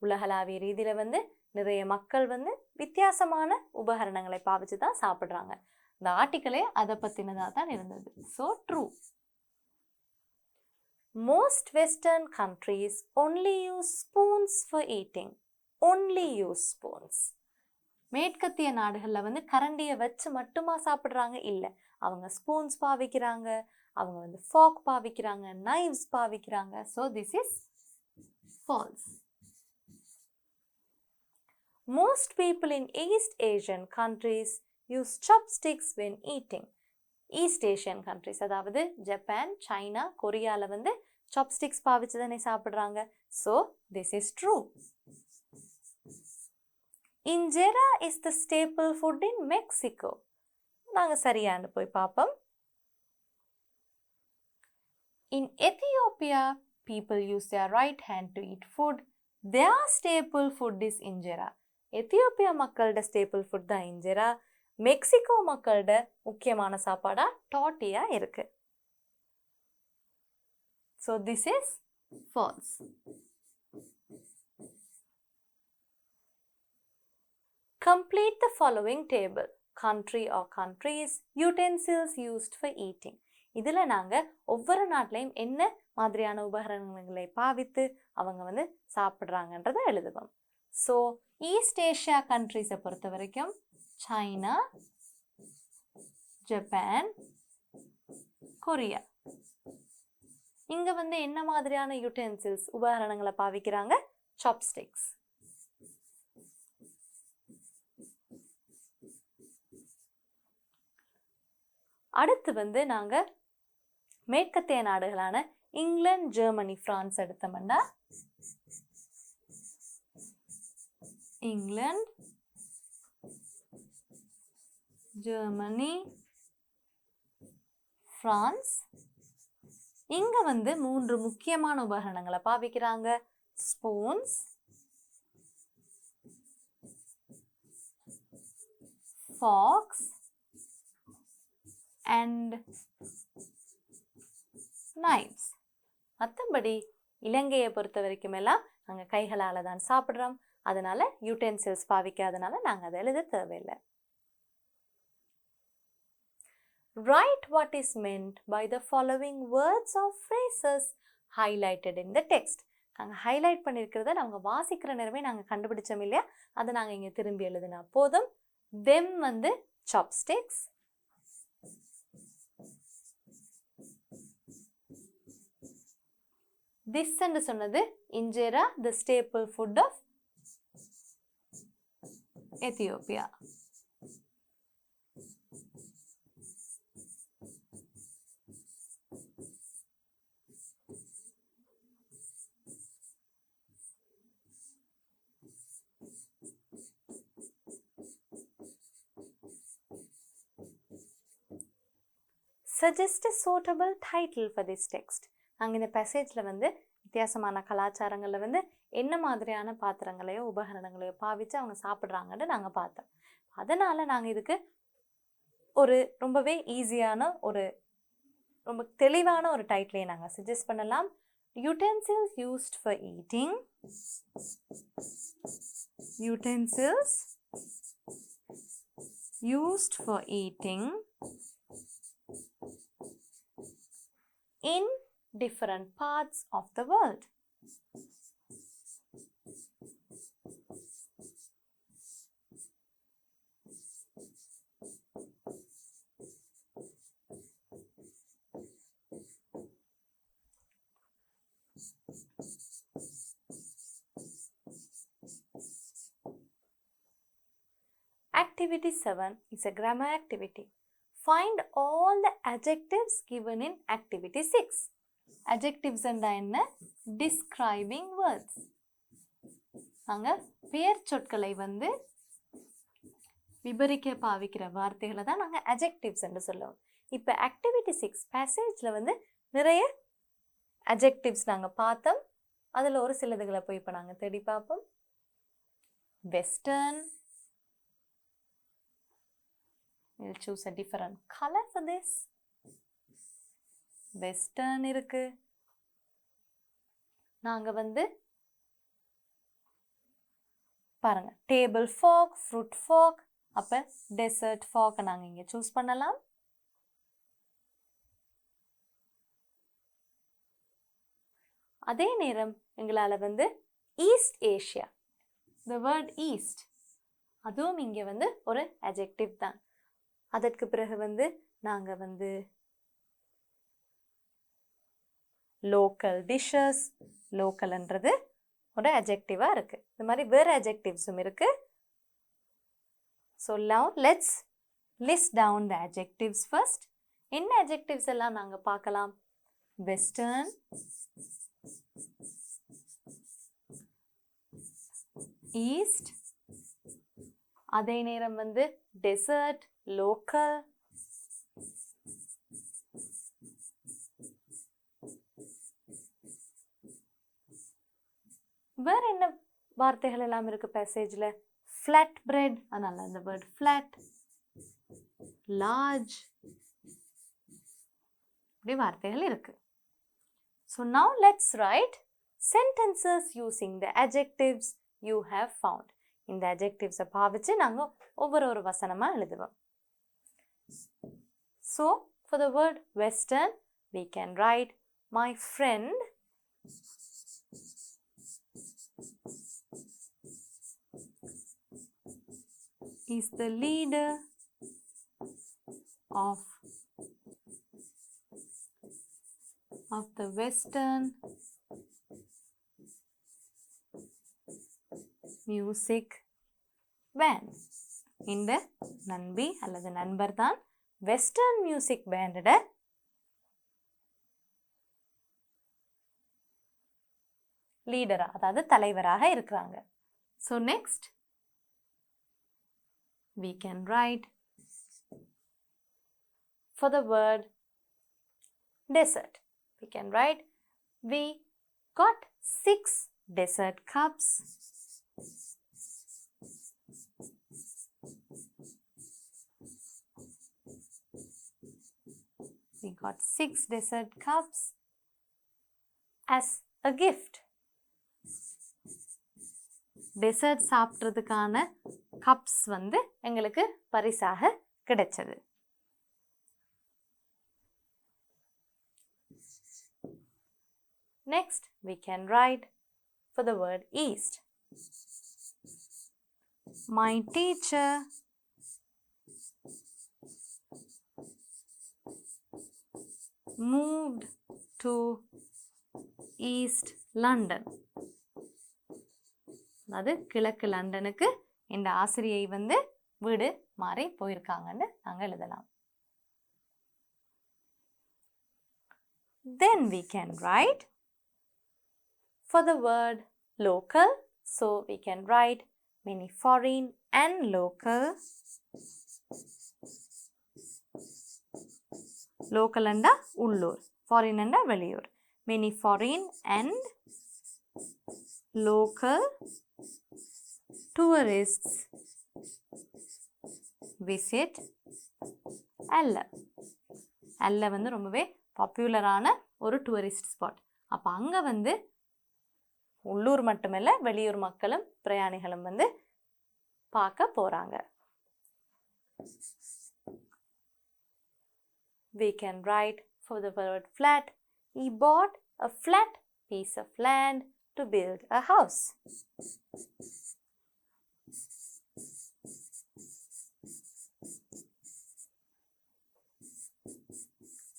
உலகளாவிய ரீதியில் வந்து நிறைய மக்கள் வந்து வித்தியாசமான உபகரணங்களை பாவிச்சு தான் சாப்பிட்றாங்க. இந்த ஆர்டிக்கலே அதை பற்றினதாக தான் இருந்தது. So true. Most Western countries only use spoons for eating. Only use spoons. மேற்கத்திய நாடுகளில் வந்து கரண்டியை வச்சு மட்டுமா சாப்பிட்றாங்க? இல்லை, அவங்க ஸ்பூன்ஸ் பாவிக்கிறாங்க, அவங்க வந்து ஃபாக் பாவிக்கிறாங்க, நைவ்ஸ் பாவிக்கிறாங்க. So this is false. Most people in East Asian countries use chopsticks when eating. East Asian countries, அதாவது ஜப்பான், சைனா, கொரியாவில் வந்து சாப்ஸ்டிக்ஸ் பாவிச்சு தானே சாப்பிட்றாங்க. So this is true. Injera is the staple food in Mexico. நாங்கள் சரியானு போய் பார்ப்போம். In Ethiopia, people use their right hand to eat food. Their staple food is injera. Ethiopia மக்களோட ஸ்டேபிள் ஃபுட் தான் இன்ஜெரா. மெக்சிகோ மக்களோட முக்கியமான சாப்பாடா டார்டியா இருக்கு. So this is false. Complete the following table. Country or countries, utensils used for eating. இதில் நாங்கள் ஒவ்வொரு நாட்டிலையும் என்ன மாதிரியான உபகரணங்களை பாவித்து அவங்க வந்து சாப்பிட்றாங்கன்றதை எழுதுவோம். ஸோ ஈஸ்ட் ஏஷியா கண்ட்ரிஸை பொறுத்த வரைக்கும் சைனா, ஜப்பான், கொரியா, இங்கே வந்து என்ன மாதிரியான யூட்டென்சில்ஸ் உபகரணங்களை பாவிக்கிறாங்க? சாப்ஸ்டிக்ஸ். அடுத்து வந்து நாங்கள் மேற்கத்திய நாடுகளான இங்கிலாந்து, ஜெர்மனி, பிரான்ஸ் எடுத்தோம்னா இங்கிலாந்து, ஜெர்மனி, பிரான்ஸ், இங்க வந்து 3 முக்கியமான உபகரணங்களை பாவிக்கிறாங்க. Spoons, forks and knives. மற்றபடி இலங்கையை பொறுத்த வரைக்கும் எல்லாம் நாங்கள் கைகளால் தான் சாப்பிட்றோம். அதனால யூட்டென்சில்ஸ் பாவிக்காதனால நாங்கள் அதை எழுத தேவையில்லை. Write what is meant by the following words or phrases highlighted in the text. நாங்கள் ஹைலைட் பண்ணியிருக்கிறத நாங்கள் வாசிக்கிற நேரமே நாங்கள் கண்டுபிடிச்சோம் இல்லையா, அதை நாங்கள் இங்கே திரும்பி எழுதினா போதும். them வந்து chopsticks, this என்று சொன்னது injera, the staple food of Ethiopia. Suggest a suitable title for this text. நாங்கள் இந்த பேசேஜில் வந்து வித்தியாசமான கலாச்சாரங்களில் வந்து என்ன மாதிரியான பாத்திரங்களையோ உபகரணங்களையோ பாவித்து அவங்க சாப்பிட்றாங்கன்னு நாங்கள் பார்த்தோம். அதனால் நாங்கள் இதுக்கு ஒரு ரொம்பவே ஈஸியான ரொம்ப தெளிவான ஒரு டைட்டிலே நாங்கள் சஜஸ்ட் பண்ணலாம். Utensils used for eating. Utensils used for eating in different parts of the world. Activity 7 is a grammar activity. Find all the adjectives given in activity 6. Adjectives and என்ன? Describing words. நாங்க பெயர் சொற்களை வந்து விபரிக்க பாவிக்கிற வார்த்தைகளை தான் நாங்க adjectives என்று சொல்லுவோம். இப்போ activity 6 passageல வந்து நிறைய adjectives நாங்க பார்த்தோம். அதுல ஒரு சிலதுகளை போய் இப்போ நாங்க தேடி பார்ப்போம். Western. We'll choose a different color for this. Western இருக்கு. நாங்க வந்து பாருங்க table fork, fruit fork, அப்ப desert fork நாங்க இங்க choose பண்ணலாம். அதே நேரம் எங்களால வந்து East Asia, the word East, அதுவும் இங்க வந்து ஒரு adjective தான். அதற்கு பிறகு வந்து நாங்க வந்து local dishes, localன்றது ஒரு adjective-ஆ இருக்கு. இந்த மாதிரி வேற adjectives-உம் இருக்கு. So now let's list down the adjectives first. என்ன adjectives எல்லாம் நாங்க பார்க்கலாம்? Western, East, அதே நேரம் வந்து desert, local, வேற என்ன வார்த்தைகள் எல்லாம் இருக்கு பேசேஜ்ல? flat bread, அதனால அந்த word flat, large, இப்படி வார்த்தைகள் இருக்கு. So now let's write sentences using the adjectives you have found. இந்த adjectives பாவிச்சு நாங்க ஒவ்வொரு வசனமா எழுதுவோம். So for the word Western, we can write my friend is the leader of the Western music band. இந்த நண்பி அல்லது நண்பர் தான் வெஸ்டர்ன் மியூசிக் பேண்டோட லீடரா, அதாவது தலைவராக இருக்கிறாங்க. So next we can write for the word desert. We can write we got 6 dessert cups. We got 6 dessert cups as a gift. டெசர்ட் சாப்பிட்றதுக்கான கப்ஸ் வந்து எங்களுக்கு பரிசாக கிடைச்சது. Next we can write for the word East. My teacher moved to East London. அது கிழக்கு லண்டனுக்கு இந்த ஆசிரியை வந்து வீடு மாறி போயிருக்காங்கன்னு நாங்க எழுதலாம். Then we can write for the word local. So we can write many foreign and local. Local anda உள்ளூர், foreign anda வெளியூர். Many foreign and local tourists visit Ella. Ella வந்து ரொம்பவே பாப்புலரான ஒரு டூரிஸ்ட் ஸ்பாட். அப்போ அங்கே வந்து உள்ளூர் மட்டுமல்ல வெளியூர் மக்களும் பிரயாணிகளும் வந்து பார்க்க போகிறாங்க. We can write for the word flat. He bought a flat piece of land to build a house.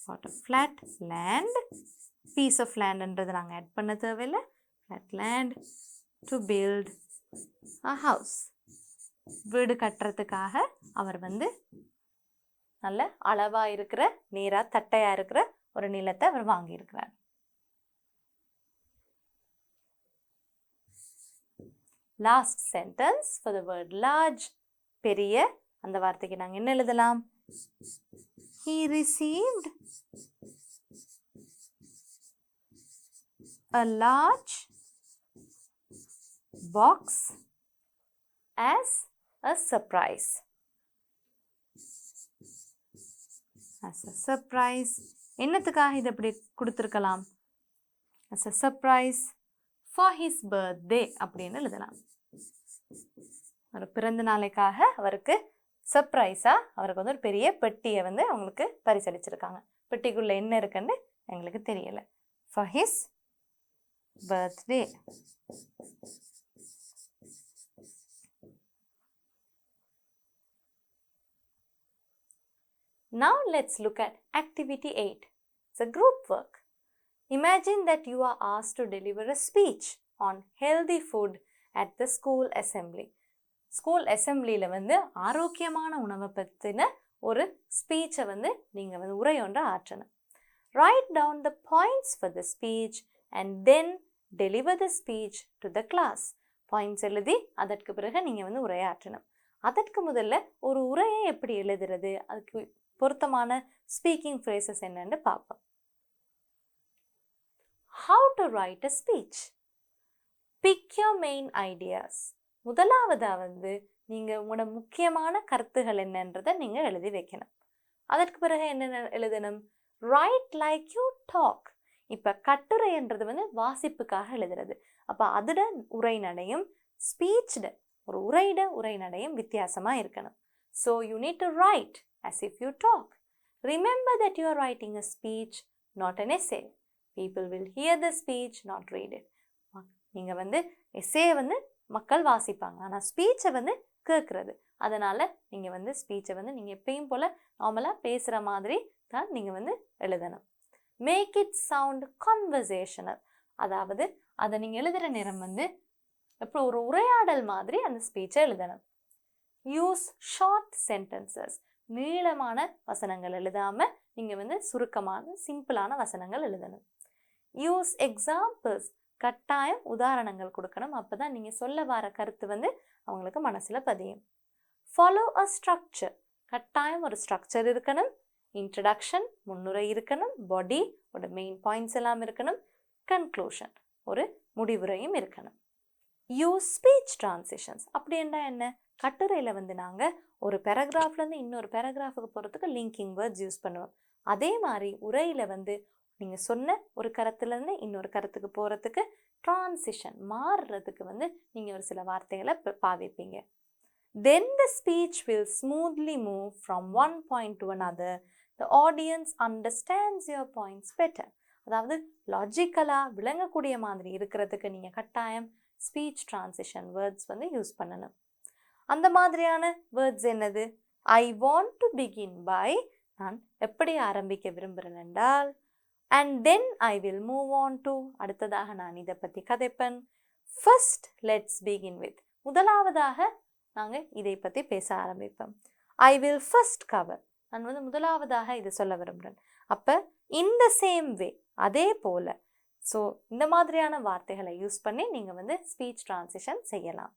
Bought a flat land, piece of land என்றது நாங்கள் ஆட் பண்ண தேவையில்லை. Flat land to build a house. வீடு கட்டுறதுக்காக அவர் வந்து நல்ல அளவா இருக்கிற நேரா தட்டையா இருக்கிற ஒரு நிலத்தை அவர் வாங்கியிருக்கிறார். Last sentence for the word large, பெரிய, அந்த வார்த்தைக்கு நாங்கள் என்ன எழுதலாம்? He received a large box as a surprise. As a surprise. என்னத்துக்காக இது அப்படி கொடுத்திருக்கலாம்? As a surprise for his birthday அப்படின்னு எழுதலாம். ஒரு பிறந்த நாளைக்காக அவருக்கு சர்ப்ரைஸா அவருக்கு வந்து ஒரு பெரிய பெட்டியை வந்து அவங்களுக்கு பரிசளிச்சிருக்காங்க. பெட்டிக்குள்ள என்ன இருக்குன்னு எங்களுக்கு தெரியல. For his birthday. Now let's look at activity 8. It's a group work. Imagine that you are asked to deliver a speech on healthy food at the school assembly. School அசம்பிளியில் வந்து ஆரோக்கியமான உணவை பற்றின ஒரு ஸ்பீச்சை வந்து நீங்கள் வந்து உரை ஒன்றை ஆற்றணும். Write down the points for the speech and then deliver the speech to the class. Points எழுதி அதற்கு பிறகு நீங்கள் வந்து உரையாற்றணும். அதற்கு முதல்ல ஒரு உரையை எப்படி எழுதுறது, அதுக்கு பொருத்தமான ஸ்பீக்கிங் ஃப்ரேசஸ் என்னன்னு பார்ப்போம். How to write a speech? Pick your main ideas. முதலாவதாக வந்து நீங்கள் உங்களோட முக்கியமான கருத்துகள் என்னன்றதை நீங்கள் எழுதி வைக்கணும். அதற்கு பிறகு என்ன எழுதணும்? Write like you talk. இப்போ கட்டுரைன்றது வந்து வாசிப்புக்காக எழுதுறது. அப்போ அதோட உரைநடையும் ஸ்பீச்சோட ஒரு உரைநடையும் வித்தியாசமாக இருக்கணும். So you need to right as if you talk. Remember that you are writing a speech, not an essay. People will hear the speech, not read it. நீங்கள் வந்து எஸ்ஸேயை வந்து மக்கள் வாசிப்பாங்க, ஆனால் ஸ்பீச்சை வந்து கேட்குறது. அதனால் நீங்கள் வந்து ஸ்பீச்சை வந்து நீங்கள் எப்பயும் போல் நார்மலாக பேசுகிற மாதிரி தான் நீங்கள் வந்து எழுதணும். Make it sound conversational. அதாவது அதை நீங்கள் எழுதுகிற நேரம் வந்து எப்போ ஒரு உரையாடல் மாதிரி அந்த ஸ்பீச்சை எழுதணும். Use short sentences. நீளமான வசனங்கள் எழுதாமல் நீங்கள் வந்து சுருக்கமான சிம்பிளான வசனங்கள் எழுதணும். Use examples. கட்டாயம் உதாரணங்கள் கொடுக்கணும். அப்போ தான் நீங்கள் சொல்ல வர கருத்து வந்து அவங்களுக்கு மனசில் பதியும். Follow a structure. கட்டாயம் ஒரு ஸ்ட்ரக்சர் இருக்கணும். இன்ட்ரடக்ஷன் முன்னுரை இருக்கணும். பாடி ஒரு மெயின் பாயிண்ட்ஸ் எல்லாம் இருக்கணும். கன்க்ளூஷன் ஒரு முடிவுரையும் இருக்கணும். Use speech transitions. அப்படின்னா என்ன? கட்டுரையில் வந்து நாங்கள் ஒரு பேராகிராஃப்லேருந்து இன்னொரு பேராகிராஃபுக்கு போகிறதுக்கு லிங்கிங் வேர்ட்ஸ் யூஸ் பண்ணுவோம். அதே மாதிரி உரையில் வந்து நீங்கள் சொன்ன ஒரு கருத்துலேருந்து இன்னொரு கருத்துக்கு போகிறதுக்கு ட்ரான்சிஷன் மாறுறதுக்கு வந்து நீங்கள் ஒரு சில வார்த்தைகளை பாவிப்பீங்க. Then the speech will smoothly move from one point to another. The audience understands your points better. அதாவது லாஜிக்கலாக விளங்கக்கூடிய மாதிரி இருக்கிறதுக்கு நீங்கள் கட்டாயம் ஸ்பீச் ட்ரான்சிஷன் வேர்ட்ஸ் வந்து யூஸ் பண்ணணும். அந்த மாதிரியான வேர்ட்ஸ் என்னது? I want to begin by. நான் எப்படி ஆரம்பிக்க விரும்புகிறேன் என்றால் and then I will move on to. அடுத்ததாக நான் இதை பற்றி கதைப்பேன். First let's begin with. முதலாவதாக நாங்கள் இதை பற்றி பேச ஆரம்பிப்போம். I will first cover. நான் வந்து முதலாவதாக இதை சொல்ல விரும்புகிறேன். அப்போ in the same way, அதே போல். ஸோ இந்த மாதிரியான வார்த்தைகளை யூஸ் பண்ணி நீங்கள் வந்து ஸ்பீச் ட்ரான்சிஷன் செய்யலாம்.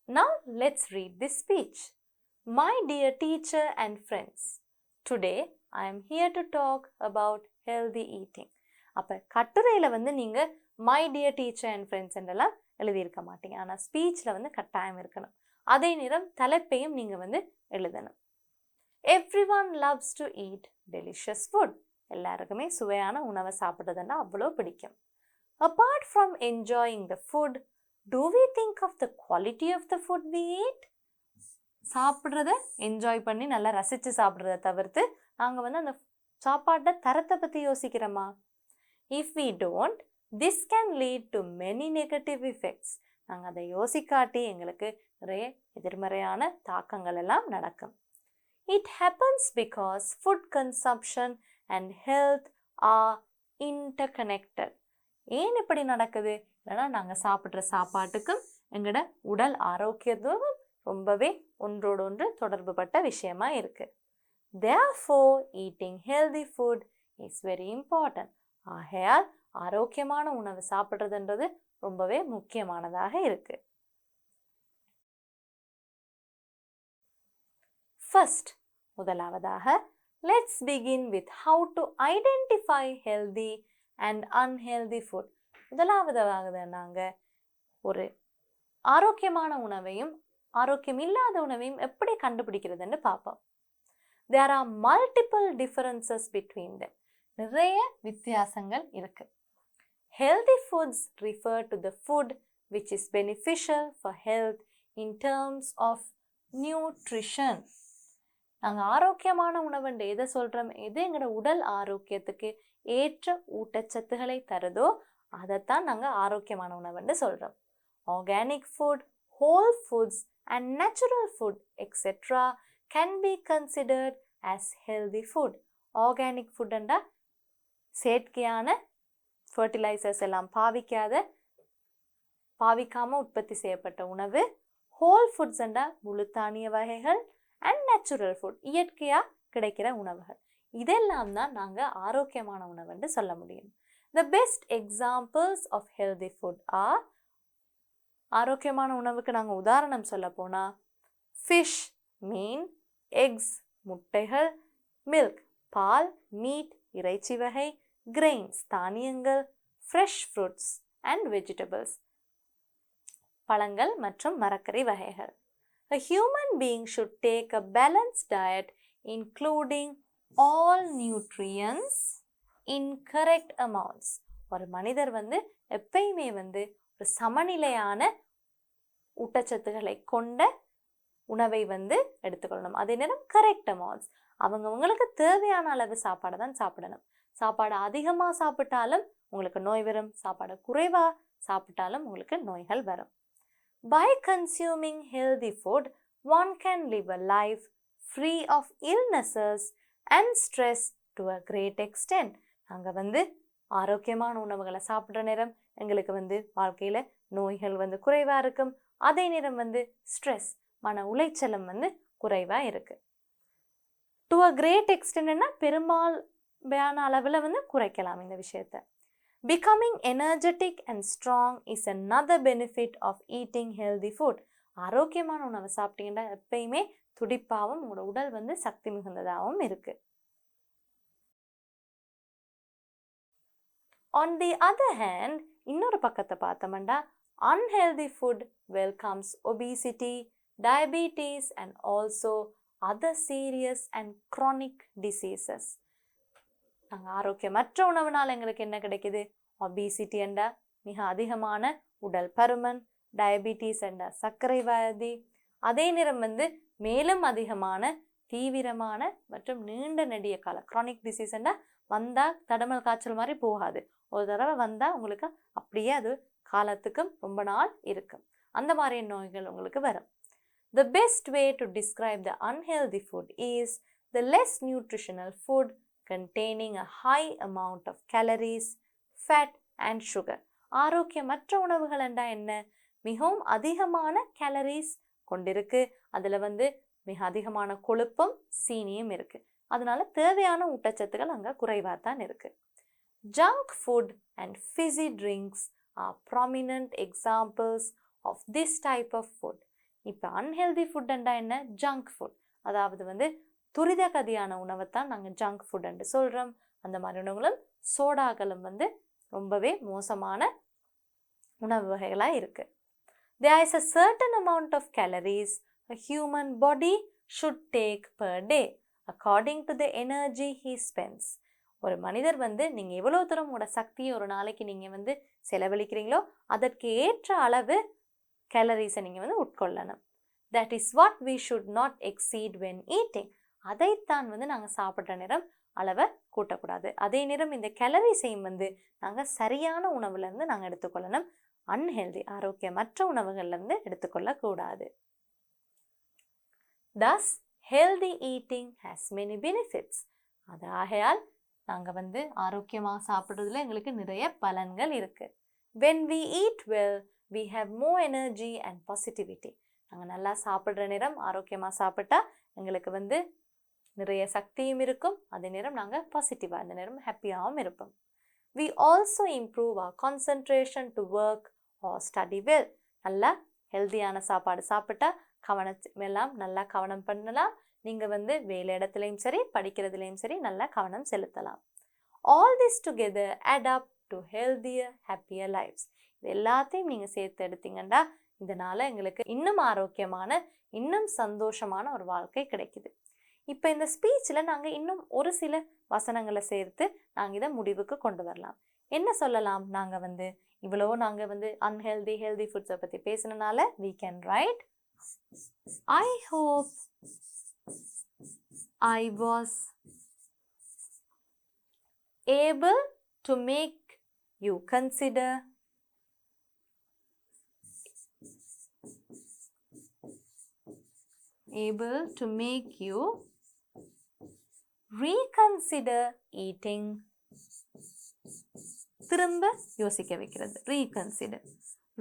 Now let's read this speech. My dear teacher and friends, today I am here to talk about healthy eating. அப்போ கட்டுரையில் வந்து நீங்கள் my dear teacher and friends என்றெல்லாம் எழுதியிருக்க மாட்டீங்க. ஆனால் ஸ்பீச்சில் வந்து கட்டாயம் இருக்கணும். அதே நேரம் தலைப்பையும் நீங்கள் வந்து எழுதணும். Everyone loves to eat delicious food. எல்லாருக்குமே சுவையான உணவை சாப்பிட்றதுன்னா அவ்வளோ பிடிக்கும். Apart from enjoying the food, do we think of the quality of the food we eat? சாப்பிட்றத என்ஜாய் பண்ணி நல்லா ரசித்து சாப்பிட்றத தவிர்த்து நாங்கள் வந்து அந்த சாப்பாட்டை தரத்தை பற்றி யோசிக்கிறோமா? If we don't, this can lead to many negative effects. நாங்கள் அதை யோசிக்காட்டி எங்களுக்கு நிறைய எதிர்மறையான தாக்கங்கள் எல்லாம் நடக்கும். It happens because food consumption and health are interconnected. ஏன் இப்படி நடக்குது? இல்லைனா நாங்கள் சாப்பிட்ற சாப்பாட்டுக்கும் எங்களோட உடல் ஆரோக்கியத்தும் ரொம்பவே ஒன்றோடொன்று தொடர்புபட்ட விஷயமா இருக்கு. Therefore, eating healthy food is very important. ஆகையால் ஆரோக்கியமான உணவு சாப்பிட்றதுன்றது ரொம்பவே முக்கியமானதாக இருக்கு. First, முதலாவதாக let's begin with how to identify healthy and unhealthy food. முதலாவதாக நாங்கள் ஒரு ஆரோக்கியமான உணவையும் ஆரோக்கியம் இல்லாத உணவையும் எப்படி கண்டுபிடிக்கிறதுன்னு பார்ப்போம். There are multiple differences between them. நிறைய வித்தியாசங்கள் இருக்கு. Healthy foods refer to the food which is beneficial for health in terms of nutrition. நாங்கள் ஆரோக்கியமான உணவுண்டு எதை சொல்கிறோம்? எது எங்களோட உடல் ஆரோக்கியத்துக்கு ஏற்ற ஊட்டச்சத்துக்களை தருதோ அதைத்தான் நாங்கள் ஆரோக்கியமான உணவுண்டு சொல்கிறோம். Organic food, whole foods and natural food etc. can be considered as healthy food. Organic food ண்டா செயற்கையான ஃபர்டிலைசர்ஸ் எல்லாம் பாவிக்காமல் உற்பத்தி செய்யப்பட்ட உணவு. ஹோல் ஃபுட்ஸ் ண்டா முழு தானிய வகைகள். அண்ட் நேச்சுரல் ஃபுட் இயற்கையாக கிடைக்கிற உணவுகள். இதெல்லாம் தான் நாங்கள் ஆரோக்கியமான உணவுன்னு சொல்ல முடியும். The best examples of healthy food are, ஆரோக்கியமான உணவுக்கு நாங்கள் உதாரணம் சொல்ல போனால் ஃபிஷ் மீன், எக்ஸ் முட்டைகள், மில்க் பால், மீட் இறைச்சி வகை, கிரெயின்ஸ் தானியங்கள், ஃப்ரெஷ் ஃப்ரூட்ஸ் அண்ட் வெஜிடபிள்ஸ் பழங்கள் மற்றும் மரக்கறி வகைகள். A human being should take a balanced diet including all nutrients in correct amounts. ஒரு மனிதர் வந்து எப்பயுமே வந்து ஒரு சமநிலையான ஊட்டச்சத்துக்களை கொண்ட உணவை வந்து எடுத்துக்கொள்ளணும். அதே நேரம் கரெக்ட் அமௌண்ட்ஸ். அவங்களுக்கு தேவையான அளவு சாப்பாடை தான் சாப்பிடணும். சாப்பாடு அதிகமாக சாப்பிட்டாலும் உங்களுக்கு நோய் வரும், சாப்பாடு குறைவாக சாப்பிட்டாலும் உங்களுக்கு நோய்கள் வரும். By consuming healthy food, one can live a life free of illnesses and stress to a great extent. நாங்கள் வந்து ஆரோக்கியமான உணவுகளை சாப்பிட்ற நேரம் எங்களுக்கு வந்து வாழ்க்கையில் நோய்கள் வந்து குறைவாக இருக்கும். அதே நேரம் வந்து ஸ்ட்ரெஸ் மன உளைச்சலும் வந்து குறைவாக இருக்கு. டு அ கிரேட் எக்ஸ்டென்ட்னா பெரும்பாலான அளவில் வந்து குறைக்கலாம் இந்த விஷயத்தை. Becoming energetic and strong is another benefit of eating healthy food. ஆரோக்கியமான உணவை சாப்பிட்டீங்கன்னா எப்பயுமே துடிப்பாகவும் உங்களோட உடல் வந்து சக்தி மிகுந்ததாகவும் இருக்கு. On the other hand, இன்னொரு பக்கத்தை பார்த்தோம்னா unhealthy food welcomes obesity, diabetes and also other serious and chronic diseases. நாங்கள் ஆரோக்கியமற்ற உணவுனால் எங்களுக்கு என்ன கிடைக்குது? ஒபிசிட்டி என்ற மிக அதிகமான உடல் பருமன், டயபிட்டிஸ் என்ற சர்க்கரை வியாதி, அதே நேரம் வந்து மேலும் அதிகமான தீவிரமான மற்றும் நீண்ட நெடிய கால க்ரானிக் டிசீஸ் என்ற வந்தால் தடமல் காய்ச்சல் மாதிரி போகாது. ஒரு தடவை வந்தால் உங்களுக்கு அப்படியே அது காலத்துக்கும் ரொம்ப நாள் இருக்கும். அந்த மாதிரி நோய்கள் உங்களுக்கு வரும். The best way to describe the unhealthy food is the less nutritional food containing a high amount of calories, fat and sugar. ஆரோக்கியமற்ற உணவுகள் என்றா என்ன? மிகவும் அதிகமான கேலரிஸ் கொண்டிருக்கு. அதில் வந்து மிக அதிகமான கொழுப்பும் சீனியும் இருக்கு. அதனால தேவையான ஊட்டச்சத்துக்கள் அங்கே குறைவாக தான் இருக்கு. Junk food and fizzy drinks are prominent examples of this type of food. இப்போ unhealthy food என்றா என்ன? Junk food. அதாவது வந்து துரித கதியான உணவைத்தான் நாங்கள் ஜங்க் ஃபுட் என்று சொல்கிறோம். அந்த மாதிரி உணவுகளும் சோடாக்களும் வந்து ரொம்பவே மோசமான உணவு வகைகளாக இருக்குது. There is a certain amount of calories a human body should take per day according to the energy he spends. ஒரு மனிதர் வந்து நீங்கள் எவ்வளோ தூரம் உங்களோட சக்தியை ஒரு நாளைக்கு நீங்கள் வந்து செலவழிக்கிறீங்களோ அதற்கு ஏற்ற அளவு கேலரிஸை நீங்கள் வந்து உட்கொள்ளணும். that is what we should not exceed when eating. அதைத்தான் நாங்கள் சாப்பிட்ற நேரம் அளவை கூட்டக்கூடாது. அதே நேரம் இந்த கேலரிஸையும் நாங்கள் சரியான உணவுலேருந்து நாங்கள் எடுத்துக்கொள்ளணும். அன்ஹெல்தி ஆரோக்கியமற்ற உணவுகள்லேருந்து எடுத்துக்கொள்ளக்கூடாது. Thus, healthy eating has many benefits. அது ஆகையால் நாங்கள் ஆரோக்கியமாக சாப்பிட்றதுல எங்களுக்கு நிறைய பலன்கள் இருக்கு. When we eat well, we have more energy and positivity. நாங்கள் நல்லா சாப்பிட்ற நேரம் ஆரோக்கியமாக சாப்பிட்டா எங்களுக்கு நிறைய சக்தியும் இருக்கும். அதே நேரம் நாங்கள் பாசிட்டிவாக அந்த நேரம் ஹாப்பியாகவும் இருப்போம். We also improve our concentration to work or study well. நல்லா ஹெல்த்தியான சாப்பாடு சாப்பிட்டா கவனம் நல்லா கவனம் பண்ணலாம். நீங்கள் வேலை இடத்துலையும் சரி படிக்கிறதுலையும் சரி நல்லா கவனம் செலுத்தலாம். All this together add up to healthier, happier lives. இது எல்லாத்தையும் நீங்கள் சேர்த்து எடுத்தீங்கன்னா இதனால் எங்களுக்கு இன்னும் ஆரோக்கியமான இன்னும் சந்தோஷமான ஒரு வாழ்க்கை கிடைக்குது. இப்போ இந்த ஸ்பீச்சில் நாங்கள் இன்னும் ஒரு சில வசனங்களை சேர்த்து நாங்கள் இதை முடிவுக்கு கொண்டு வரலாம். என்ன சொல்லலாம்? நாங்கள் இவ்வளோ நாங்கள் அன்ஹெல்தி ஹெல்தி ஃபுட்ஸை பற்றி பேசினால we can write, I hope I was able to make you consider reconsider eating. திரும்ப யோசிக்க வைக்கிறது.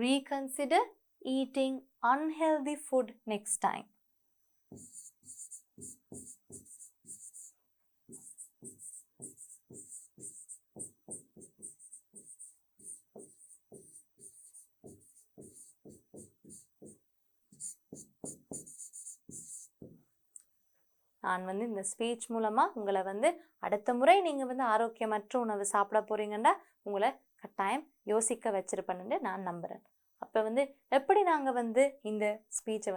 reconsider eating unhealthy food next time. நான் இந்த ஸ்பீச் மூலமாக உங்களை அடுத்த முறை நீங்கள் ஆரோக்கியமற்ற உணவு சாப்பிட போகிறீங்கன்னா உங்களை கட்டாயம் யோசிக்க வச்சிருப்பேன்னு நான் நம்புகிறேன். அப்போ எப்படி நாங்கள் இந்த ஸ்பீச்சை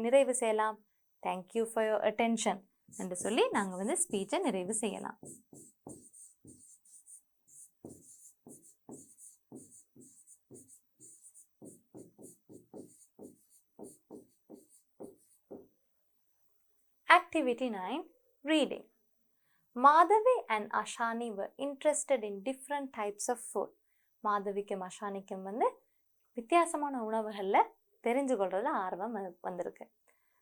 நிறைவு செய்யலாம்? தேங்க்யூ ஃபார் யுவர் அட்டென்ஷன் என்று சொல்லி நாங்கள் ஸ்பீச்சை நிறைவு செய்யலாம். Activity 9, reading. Madhavi and Ashani were interested in different types of food. மாதவிக்கும் அஷானிக்கும் வித்தியாசமான உணவுகளில் தெரிஞ்சு கொள்றதுல ஆர்வம் வந்திருக்கு.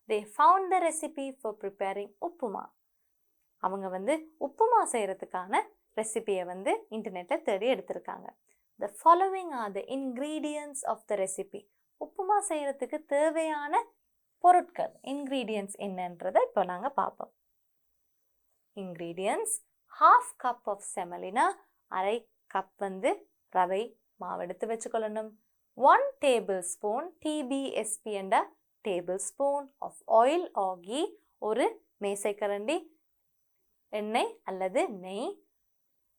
They found the recipe for preparing upma. அவங்க உப்புமா செய்கிறதுக்கான ரெசிபியை இன்டர்நெட்டில் தேடி எடுத்திருக்காங்க. The following are the ingredients of the recipe. Upma செய்கிறதுக்கு தேவையான பொருட்கள் இன்க்ரீடியன்ட்ஸ் என்னன்றதை இப்போ நாங்கள் பார்ப்போம். இன்க்ரீடியன்ட்ஸ்: 1/2 cup of semolina, அரை கப் ரவை மாவு எடுத்து வச்சுக்கொள்ளணும். 1 tablespoon TBSP என்ற tablespoon of oil or ghee, ஒரு மேசைக்கரண்டி எண்ணெய் அல்லது நெய்.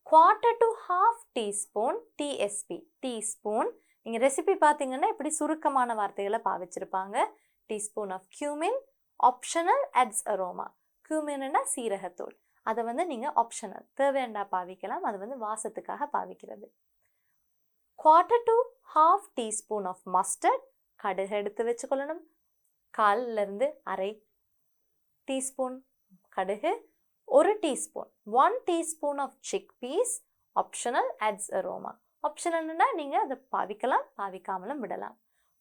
1/4 to 1/2 teaspoon TSP, டீஸ்பூன். நீங்கள் ரெசிபி பார்த்தீங்கன்னா இப்படி சுருக்கமான வார்த்தைகளை பாவிச்சிருப்பாங்க. teaspoon of cumin, optional, adds aroma. cumin சீரகத்தூள். அதை நீங்கள் ஆப்ஷனல் தேவையாண்டா பாவிக்கலாம். அது வாசத்துக்காக பாவிக்கிறது. 1/4 to 1/2 teaspoon of mustard, கடுகு எடுத்து வச்சுக்கொள்ளணும். 1/4 அரை டீஸ்பூன் கடுகு. 1 teaspoon, 1 teaspoon of chickpeas, optional, adds aroma. ஆப்ஷனல்னா நீங்கள் அதை பாவிக்கலாம், பாவிக்காமலும் விடலாம்.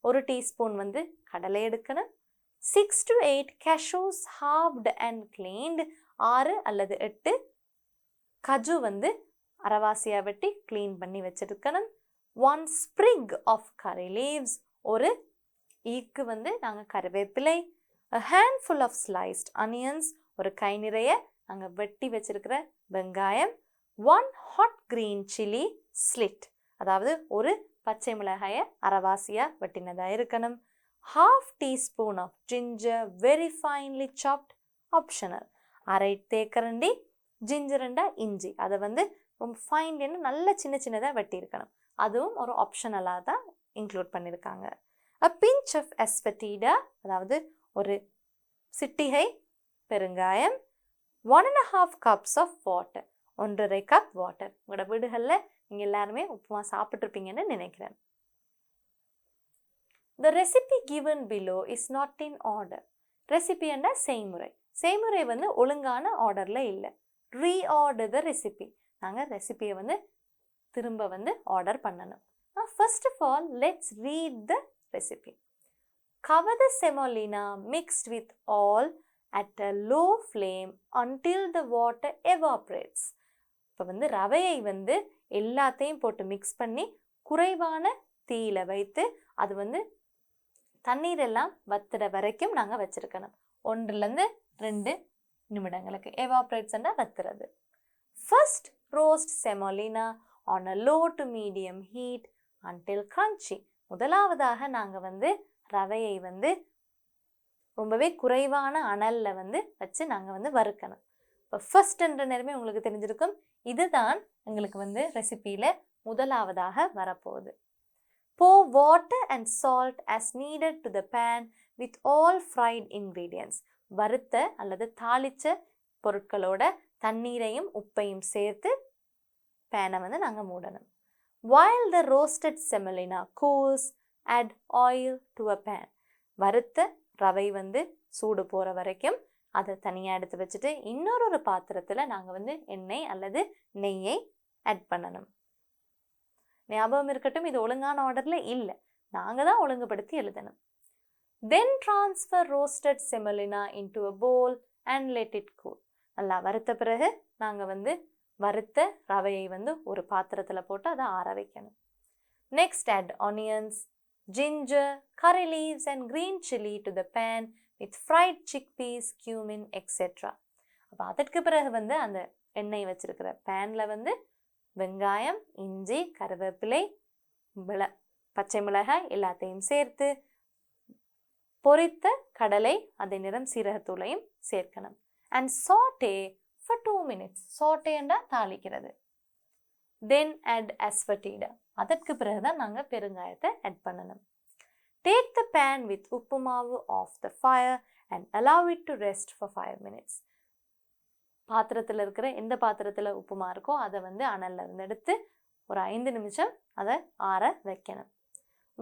1 டீஸ்பூன் கடலை எடுக்கணும். 6 to 8 cashews, halved and cleaned. 6 அல்லது 8 கஜு அரவாசியா வெட்டி க்ளீன் பண்ணி வச்சிருக்கணும். 1 sprig of curry leaves, ஒரு ஈக்கு நாங்கள் கருவேப்பிலை. A handful of sliced onions, ஒரு கை நிறைய நாங்கள் வெட்டி வச்சிருக்கிற வெங்காயம். 1 hot green chili, slit, அதாவது ஒரு பச்சை மிளகாயை அரவாசியா வெட்டினதாக இருக்கணும். 1/2 teaspoon of ginger, very finely chopped, optional. அரை தேக்கரண்டி ஜிஞ்சரண்டா இஞ்சி, அதை ரொம்ப ஃபைன்லின்னு நல்ல சின்ன சின்னதாக வெட்டி இருக்கணும். அதுவும் ஒரு ஆப்ஷனலாக தான் இன்க்ளூட் பண்ணியிருக்காங்க. A pinch of asafoetida, அதாவது ஒரு சிட்டிகை பெருங்காயம். 1.5 cups of water, 1.5 cup water. உங்களோட வீடுகளில் நீங்கள் எல்லாருமே உப்புமா சாப்பிட்ருப்பீங்கன்னு நினைக்கிறேன். The recipe given below is not in order. Recipe என்ற செய்முறை. செய்முறை வந்து ஒழுங்கான ஆர்டர்ல இல்லை. Reorder the recipe. நாங்கள் ரெசிபியை வந்து திரும்ப வந்து ஆர்டர் பண்ணணும். First of all, let's read the recipe. Cover the semolina mixed with all at a low flame until the water evaporates. இப்போ வந்து ரவையை வந்து எல்லாத்தையும் போட்டு மிக்ஸ் பண்ணி குறைவான தீயில வைத்து அது வந்து தண்ணீர் எல்லாம் வத்துற வரைக்கும் நாங்கள் வச்சிருக்கணும். 1-2 நிமிடங்களுக்கு. Evaporates வத்துறது. First roast semolina on a low to medium heat until crunchy. முதலாவதாக நாங்கள் வந்து ரவையை வந்து ரொம்பவே குறைவான அனல்ல வந்து வச்சு நாங்கள் வந்து வறுக்கணும். இப்போ ஃபர்ஸ்ட் என்ற நேரமே உங்களுக்கு தெரிஞ்சிருக்கும். இதுதான் எங்களுக்கு வந்து ரெசிபியில் முதலாவதாக வரப்போகுது. Pour water and salt as needed to the pan with all fried ingredients. வறுத்த அல்லது தாளிச்ச பொருட்களோட தண்ணீரையும் உப்பையும் சேர்த்து பேனை வந்து நாங்கள் மூடணும். While the roasted semolina cools, add oil to a pan. வறுத்த ரவை வந்து சூடு போகிற வரைக்கும் அதை தனியாக எடுத்து வச்சுட்டு இன்னொரு பாத்திரத்தில் நாங்கள் வந்து எண்ணெய் அல்லது நெய்யை ஆட் பண்ணணும். ஞாபகம் இருக்கட்டும், இது ஒழுங்கான ஆர்டரில் இல்லை, நாங்கள் தான் ஒழுங்குபடுத்தி எழுதணும். Then transfer roasted semolina into a bowl and let it cool. நல்லா வறுத்த பிறகு நாங்கள் வந்து வறுத்த ரவையை வந்து ஒரு பாத்திரத்தில் போட்டு அதை ஆற வைக்கணும். Next add onions, ginger, curry leaves and green chili to the pan with fried chickpeas, cumin, etc. அப்போ அதற்கு பிறகு வந்து அந்த எண்ணெய் வச்சிருக்கிற பேனில் வந்து வெங்காயம், இஞ்சி, கருவேப்பிலை, பச்சை மிளகாய் எல்லாத்தையும் சேர்த்து பொரித்த கடலை, அதே நிறம் சீரகத்தூளையும் சேர்க்கணும். And saute for 2 minutes. Saute என்றா தாளிக்கிறது. Then add asafoetida. அதற்கு பிறகுதான் நாங்கள் பெருங்காயத்தை ஆட் பண்ணணும். Take the pan with உப்பு மாவு off the fire and allow it to rest for 5 minutes. பாத்திரத்தில் இருக்கிற எந்த பாத்திரத்தில் உப்புமா இருக்கோ அதை வந்து அனல்ல இருந்து எடுத்து ஒரு 5 நிமிஷம் அதை ஆற வைக்கணும்.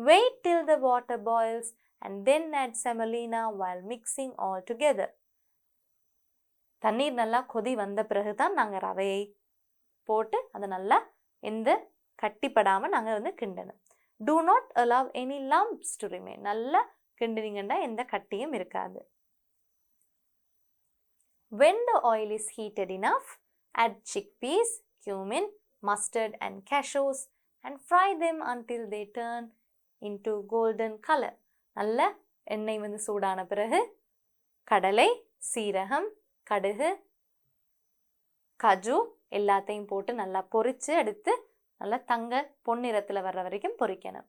Wait till the water boils and then add semolina while mixing all together. தண்ணீர் நல்லா கொதி வந்த பிறகு தான் நாங்கள் ரவையை போட்டு அதை நல்லா எந்த கட்டிப்படாமல் நாங்கள் வந்து கிண்டணும். Do not allow any lumps to remain. நல்லா கிண்டினீங்கன்னா எந்த கட்டியும் இருக்காது. When the oil is heated enough, add chickpeas, cumin, mustard and cashews and fry them until they turn into golden color. நல்ல எண்ணெய் வந்து சூடான பிறகு கடலை, சீரகம், கடுகு, கஜு எல்லாத்தையும் போட்டு நல்லா பொரிச்சு எடுத்து நல்லா தங்க பொன்னிறத்தில் வர்ற வரைக்கும் பொரிக்கணும்.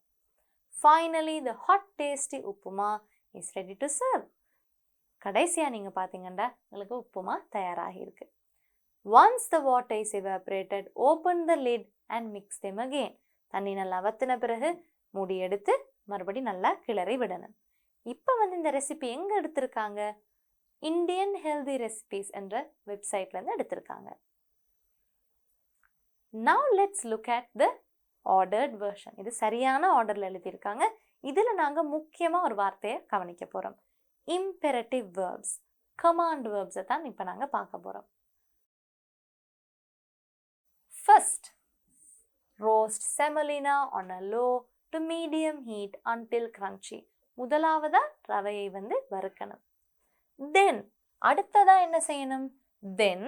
Finally, the hot tasty upma is ready to serve. கடைசியாக நீங்கள் பார்த்தீங்கன்னா உங்களுக்கு உப்புமா தயாராகி இருக்கு. Once the water is evaporated, open the lid and mix them again. தண்ணி நல்லா வத்தின பிறகு மூடி எடுத்து மறுபடி நல்லா கிளறி விடணும். இப்போ வந்து இந்த ரெசிபி எங்கே எடுத்திருக்காங்க? இந்தியன் ஹெல்தி ரெசிபிஸ் என்ற வெப்சைட்லேருந்து எடுத்திருக்காங்க. Now let's look at the ordered version. இது சரியான ஆர்டரில் எழுதியிருக்காங்க. இதில் நாங்கள் முக்கியமாக ஒரு வார்த்தையை கவனிக்க போகிறோம். Imperative verbs, command verbs தான் இப்போ நாங்கள் பார்க்க போகிறோம். First, roast semolina on a low to medium heat until crunchy. முதலாவதா ரவையை வந்து வறுக்கணும். Then, அடுத்ததா என்ன செய்யணும்? Then,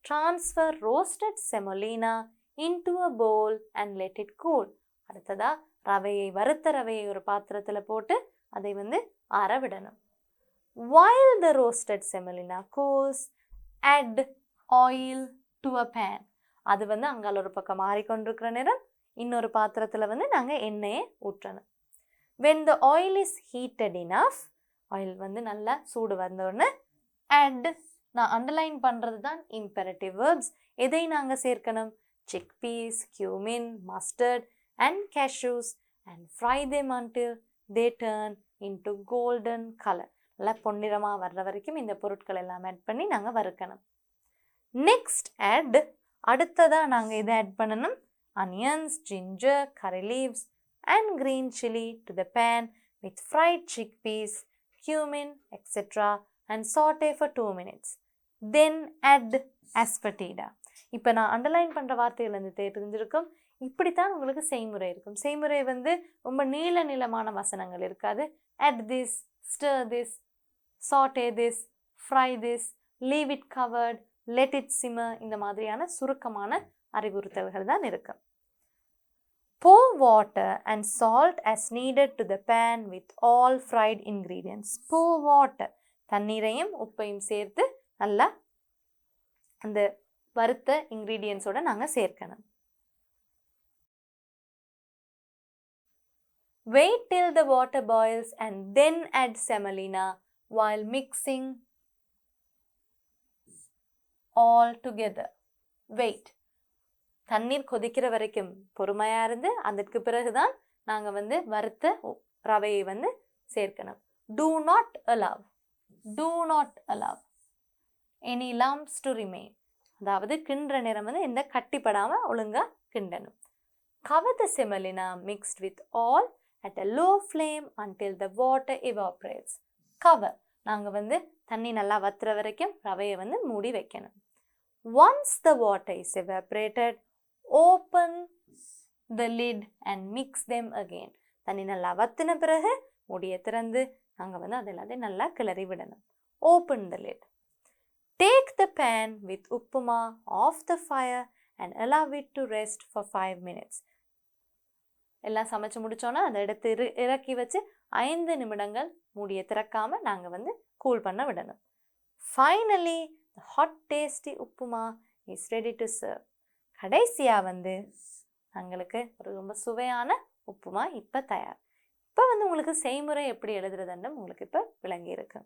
transfer roasted semolina into a bowl and let it cool. அடுத்ததா ரவையை வறுத்த ரவையை ஒரு பாத்திரத்தில் போட்டு அதை வந்து ஆற விடணும். While the roasted semolina cools, add oil to a pan. அது வந்து அங்கால ஒரு பக்கம் மாறிக்கொண்டிருக்கிற நேரம் இன்னொரு பாத்திரத்தில் வந்து நாங்கள் எண்ணெயை ஊற்றணும். When the oil is heated enough, oil வந்து நல்லா சூடு வந்தோடனே add, நான் அண்டர்லைன் பண்ணுறது தான் imperative verbs. எதை நாங்கள் சேர்க்கணும்? chickpeas, cumin, mustard and cashews and fry them until they turn into golden color. நல்லா பொன்னிறமாக வர்ற வரைக்கும் இந்த பொருட்கள் எல்லாம் ஆட் பண்ணி நாங்கள் வறுக்கணும். நெக்ஸ்ட் add, அடுத்ததாக நாங்கள் இதை ஆட் பண்ணணும். onions, ginger, curry leaves and green chili to the pan with fried chickpeas, cumin, etc. and saute for 2 minutes. Then add asafoetida. இப்போ நான் அண்டர்லைன் பண்ணுற வார்த்தைகள் வந்து தெரிஞ்சிருக்கும். இப்படித்தான் உங்களுக்கு செய்முறை இருக்கும். செய்முறை வந்து ரொம்ப நீளமான வசனங்கள் இருக்காது. add this, stir this, saute this, fry this, leave it covered, let it simmer, இந்த மாதிரியான சுருக்கமான அறிவுறுத்தல்கள் தான் இருக்கு. Pour water and salt as needed to the pan with all fried ingredients. Pour water, தண்ணீரையும் உப்பையும் சேர்த்து நல்லா அந்த வறுத்த இன்கிரீடியன்ஸோட நாங்கள் சேர்க்கணும். Wait till the water boils and then add semolina while mixing all together. Wait. தண்ணீர் கொதிக்கிற வரைக்கும் பொறுமையா இருந்து அதற்கு பிறகுதான் நாங்க வந்து வறுத்த ரவையை வந்து சேர்க்கணும். Do not allow any lumps to remain. அதாவது கிண்டுற நேரம் வந்து எந்த கட்டிப்படாம ஒழுங்கா கிண்டணும். Cover the semolina mixed with all at a low flame until the water evaporates. Cover, நாங்க வந்து தண்ணி நல்லா வத்துற வரைக்கும் ரவையை வந்து மூடி வைக்கணும். Once the water is evaporated, open the lid and mix them again. தண்ணி நல்லா வத்தின பிறகு மூடியை திறந்து நாங்க வந்து அது எல்லாத்தையும் நல்லா கிளறி விடணும். Open the lid. Take the pan with upuma off the fire and allow it to rest for 5 minutes. எல்லாம் சமைச்சு முடிச்சோன்னா அதை எடுத்து இறக்கி வச்சு 5 நிமிடங்கள் மூடியை திறக்காம நாங்க வந்து கூல் பண்ண விடணும். Finally, the hot tasty upuma is ready to serve. கடைசியா வந்து உங்களுக்கு ஒரு ரொம்ப சுவையான உப்புமா இப்ப தயார். இப்ப வந்து உங்களுக்கு செய்முறை எப்படி எழுதுறதுன்னு உங்களுக்கு இப்ப விளங்கி இருக்கு.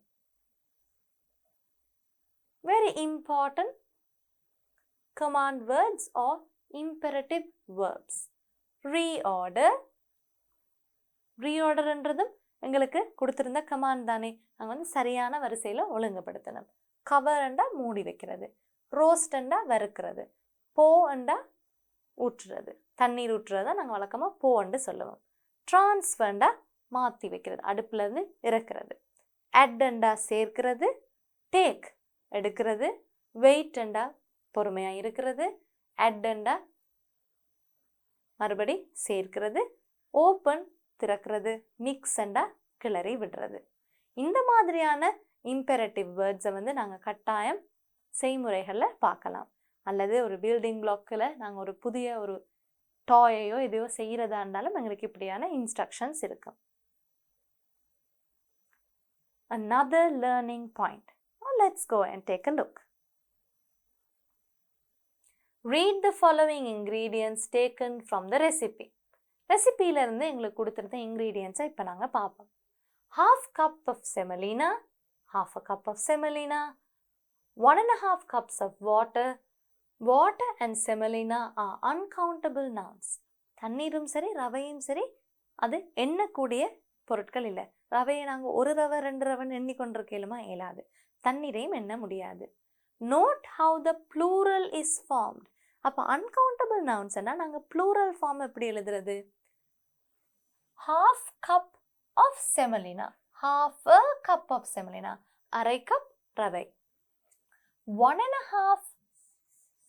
Very important command words or imperative verbs. Reorderன்றதும் எங்களுக்கு கொடுத்திருந்த கமாண்ட் தானே. நாங்கள் வந்து சரியான வரிசையில ஒழுங்குபடுத்தணும். கவர்ண்டா மூடி வைக்கிறது, ரோஸ்டண்டா வறுக்கிறது, போண்டா ஊற்றுறது, தண்ணீர் ஊற்றுறதா நாங்கள் வழக்கமாக போண்டு சொல்லுவோம். டிரான்ஸ்ஃபர்ண்டா மாற்றி வைக்கிறது, அடுப்புல இருந்து இறக்குறது. அட்டண்டா சேர்க்கிறது, டேக் எடுக்கிறது, வெயிட்டண்டா பொறுமையாக இருக்கிறது, அட்டண்டா மறுபடி சேர்க்கிறது, ஓப்பன் திறக்கிறது, மிக்ஸண்டா கிளறி விடுறது. இந்த மாதிரியான இம்பெரட்டிவ் வேர்ட்ஸை வந்து நாங்கள் கட்டாயம் செய்முறைகளில் பார்க்கலாம். அல்லது ஒரு பில்டிங் பிளாக்கில் நாங்கள் ஒரு புதிய ஒரு டாயையோ எதையோ செய்கிறதா இருந்தாலும் எங்களுக்கு இப்படியான இன்ஸ்ட்ரக்ஷன்ஸ் இருக்கும். Another learning point. Now let's go and take a look. Read the following ingredients taken from the recipe. ரெசிபியில இருந்து எங்களுக்கு கொடுத்துருந்த இன்க்ரீடியன்ஸை இப்போ நாங்கள் பார்ப்போம். 1/2 cup of semolina, 1/2 cup of semolina, 1.5 cups of water. Water and semolina are uncountable nouns. தண்ணீரும் சரி ரவையும் சரி அது எண்ணக்கூடிய பொருட்கள் இல்லை. ரவையை நாங்கள் 1 ரவை 2 ரவைன்னு எண்ணிக்கொண்டிருக்கலுமா இயலாது. தண்ணீரையும் எண்ண முடியாது. Note how the plural is formed. அப்போ uncountable nounsனா நாங்கள் plural form எப்படி எழுதுறது? 1/2 cup of semolina, 1/2 cup of semolina, 1/2 cup ரவை. 1.5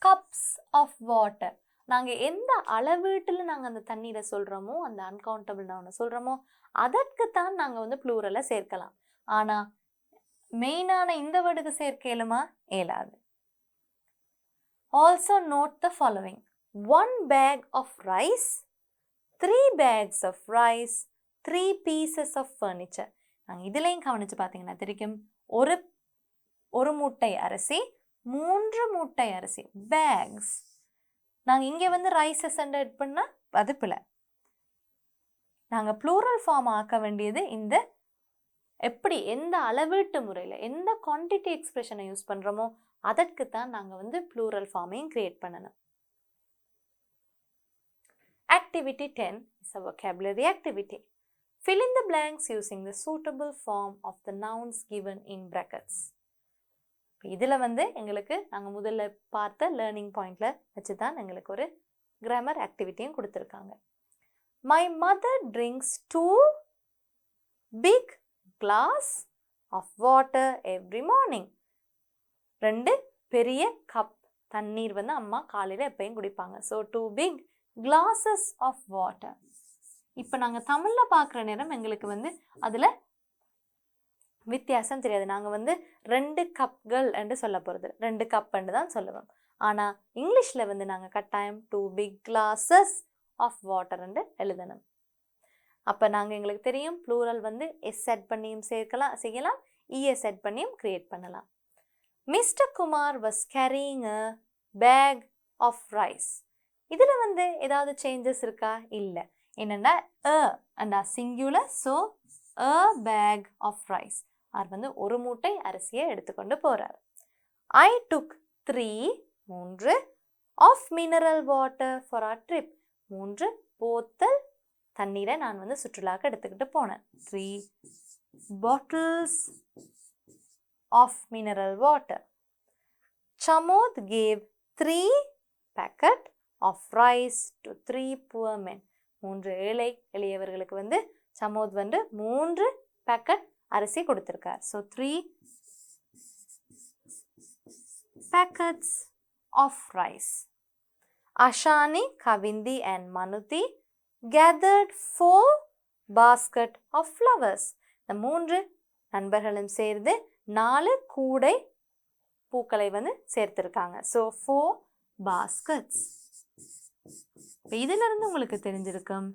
cups of water. நாங்கள் எந்த அளவீட்டில் நாங்கள் அந்த தண்ணீரை சொல்கிறோமோ, அந்த அன்கவுண்டபிள் நவுனை சொல்கிறோமோ, அதற்குத்தான் நாங்கள் வந்து ப்ளூரலை சேர்க்கலாம். ஆனால் மெயினான இந்த வேர்டுக்கு சேர்க்கலுமா இயலாது. Also note the following. 1 bag of rice, 3 bags of rice, 3 pieces of furniture. நாங்கள் இதுலையும் கவனித்து பார்த்தீங்கன்னா தெரியும், ஒரு மூட்டை அரிசி, 3 மூட்டை அரிசி, பேக்ஸ். நாங்கள் இங்கே வந்து ரைஸஸ் எட் பண்ணால் அது பிள்ளை. நாங்கள் ப்ளூரல் ஃபார்ம் ஆக்க வேண்டியது இந்த எப்படி எந்த அளவீட்டு முறையில் எந்த குவான்டிட்டி எக்ஸ்பிரஷனை யூஸ் பண்ணுறோமோ அதற்குத்தான் நாங்கள் வந்து ப்ளூரல் ஃபார்மையும் கிரியேட் பண்ணணும். Activity 10 is a vocabulary activity. Fill in the blanks using the suitable form of the nouns given in brackets. இதில் வந்து எங்களுக்கு நாங்கள் முதல்ல பார்த்த லேர்னிங் பாயிண்டில் வச்சு தான் எங்களுக்கு ஒரு கிராமர் ஆக்டிவிட்டியும் கொடுத்துருக்காங்க. My mother drinks 2 big glass of water every morning. 2 பெரிய கப் தண்ணீர் வந்து அம்மா காலையில் எப்பயும் குடிப்பாங்க. So 2 big glasses of water. இப்போ நாங்கள் தமிழில் பார்க்குற நேரம் எங்களுக்கு வந்து அதில் வித்தியாசம் தெரியாது. நாங்கள் வந்து 2 கப்கள் என்று சொல்ல போகிறது, 2 கப் என்று தான் சொல்லுவோம். ஆனால் இங்கிலீஷில் வந்து நாங்கள் கட்டாயம் 2 big glasses of water என்று எழுதணும். அப்போ நாங்கள் எங்களுக்கு தெரியும் ப்ளூரல் வந்து எஸ் செட் பண்ணியும் செய்யலாம், இஎஸ் செட் பண்ணியும் கிரியேட் பண்ணலாம். Mister Kumar was carrying a bag of rice. இதில் வந்து ஏதாவது சேஞ்சஸ் இருக்கா? இல்லை. என்னென்னா அண்டா singular, so a bag of rice. அவர் வந்து ஒரு மூட்டை அரிசியை எடுத்துக்கொண்டு போகிறார். I took 3 of mineral water for our trip. 3 போத்தல் தண்ணீரை நான் வந்து சுற்றுலாக்கு எடுத்துக்கிட்டு போனேன். 3 bottles of mineral water. Chamod gave 3 packet of rice to 3 poor men. 3 எளியவர்களுக்கு வந்து சமோத் வந்து 3 பேக்கெட் அரிசி கொடுத்திருக்கார். So 3 packets of rice. Ashani, Kavindi and Manuti gathered 4 basket of flowers. இந்த 3 நண்பர்களும் சேர்ந்து 4 கூடை பூக்களை வந்து சேர்த்திருக்காங்க. So 4 baskets. இதிலிருந்து உங்களுக்கு தெரிஞ்சிருக்கும்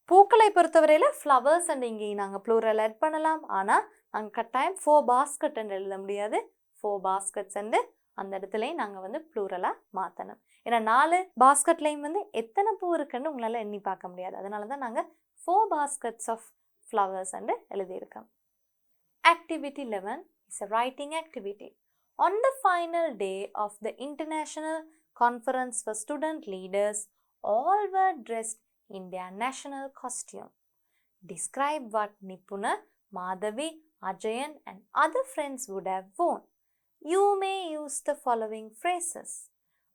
பூக்களை பொறுத்தவரையில் ஃப்ளவர்ஸ் அண்ட் இங்கே நாங்கள் ப்ளூரல் ஆட் பண்ணலாம். ஆனால் நாங்கள் கட்டாயம் 4 basket என்று எழுத முடியாது. 4 baskets என்று அந்த இடத்துலையும் நாங்கள் வந்து ப்ளூரலாக மாற்றணும். ஏன்னா 4 பாஸ்கெட்லையும் வந்து எத்தனை பூ இருக்குன்னு உங்களால் எண்ணி பார்க்க முடியாது. அதனால தான் நாங்கள் 4 baskets of flowers என்று எழுதியிருக்கோம். Activity 11 is a writing activity. On the final day of the International Conference for Student Leaders, all were dressed in their national costume. Describe what Nipuna, Madhavi, Ajayan and other friends would have worn. You may use the following phrases.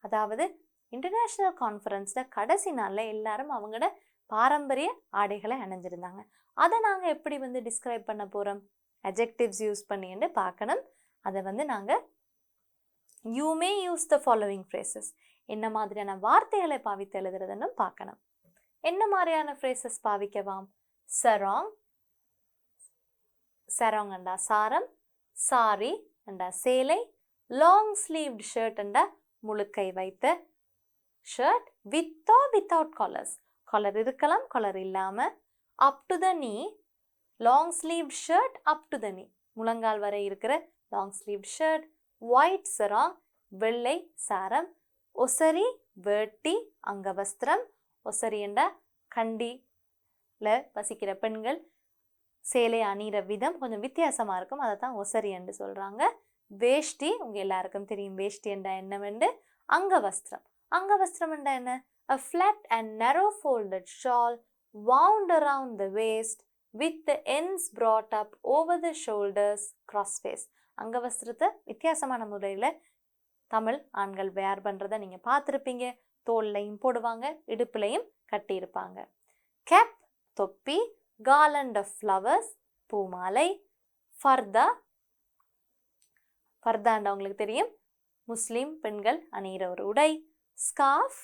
அதாவது இன்டர்நேஷ்னல் கான்ஃபரன்ஸில் கடைசி நாளில் எல்லாரும் அவங்களோட பாரம்பரிய ஆடைகளை அணிஞ்சிருந்தாங்க. அதை நாங்கள் எப்படி வந்து டிஸ்கிரைப் பண்ண போகிறோம்? அட்ஜெக்டிவ்ஸ் யூஸ் பண்ணிட்டு பார்க்கணும். அதை வந்து நாங்கள் you may use the following phrases, என்ன மாதிரியான வார்த்தைகளை பாவித்து எழுதுறதுன்னு பார்க்கணும். என்ன மாதிரியான ஃப்ரேசஸ் பாவிக்கவாம்? சராங், சராங் அண்டா சாரம், சாரி அண்டா சேலை, லாங் ஸ்லீவ்டு ஷர்ட் அண்டா முழுக்கை வைத்த shirt, with or without collars, collar இருக்கலாம் காலர் இல்லாமல், up to the knee, long sleeved shirt up to the knee, முழங்கால் வரை இருக்கிற long sleeved shirt, white sarong வெள்ளை சாரம், ஒசரி வேட்டி அங்கவஸ்திரம், ஒசரி என்றா கண்டியில் வசிக்கிற பெண்கள் சேலை அணிகிற விதம் கொஞ்சம் வித்தியாசமாக இருக்கும், அதை தான் ஒசரி என்று சொல்கிறாங்க. வேஷ்டி உங்கள் எல்லாருக்கும் தெரியும், வேஷ்டி என்றா என்னவென்று. அங்கவஸ்திரம், அங்கவஸ்திரம் என்றா என்ன? A flat and narrow folded shawl wound around the waist with the ends brought up over the shoulders crossways. அங்கவஸ்திரத்தை வித்தியாசமான முறையில் தமிழ் ஆண்கள் வேர் பண்ணுறதை நீங்கள் பார்த்துருப்பீங்க. தோல்லையும் போடுவாங்க, இடுப்புலையும் கட்டியிருப்பாங்க. கேப் தொப்பி, garland of flowers பூமாலை, ஃபர்தா, ஃபர்தாண்டா உங்களுக்கு தெரியும் முஸ்லீம் பெண்கள் அணிகிற ஒரு உடை, ஸ்கார்ஃப்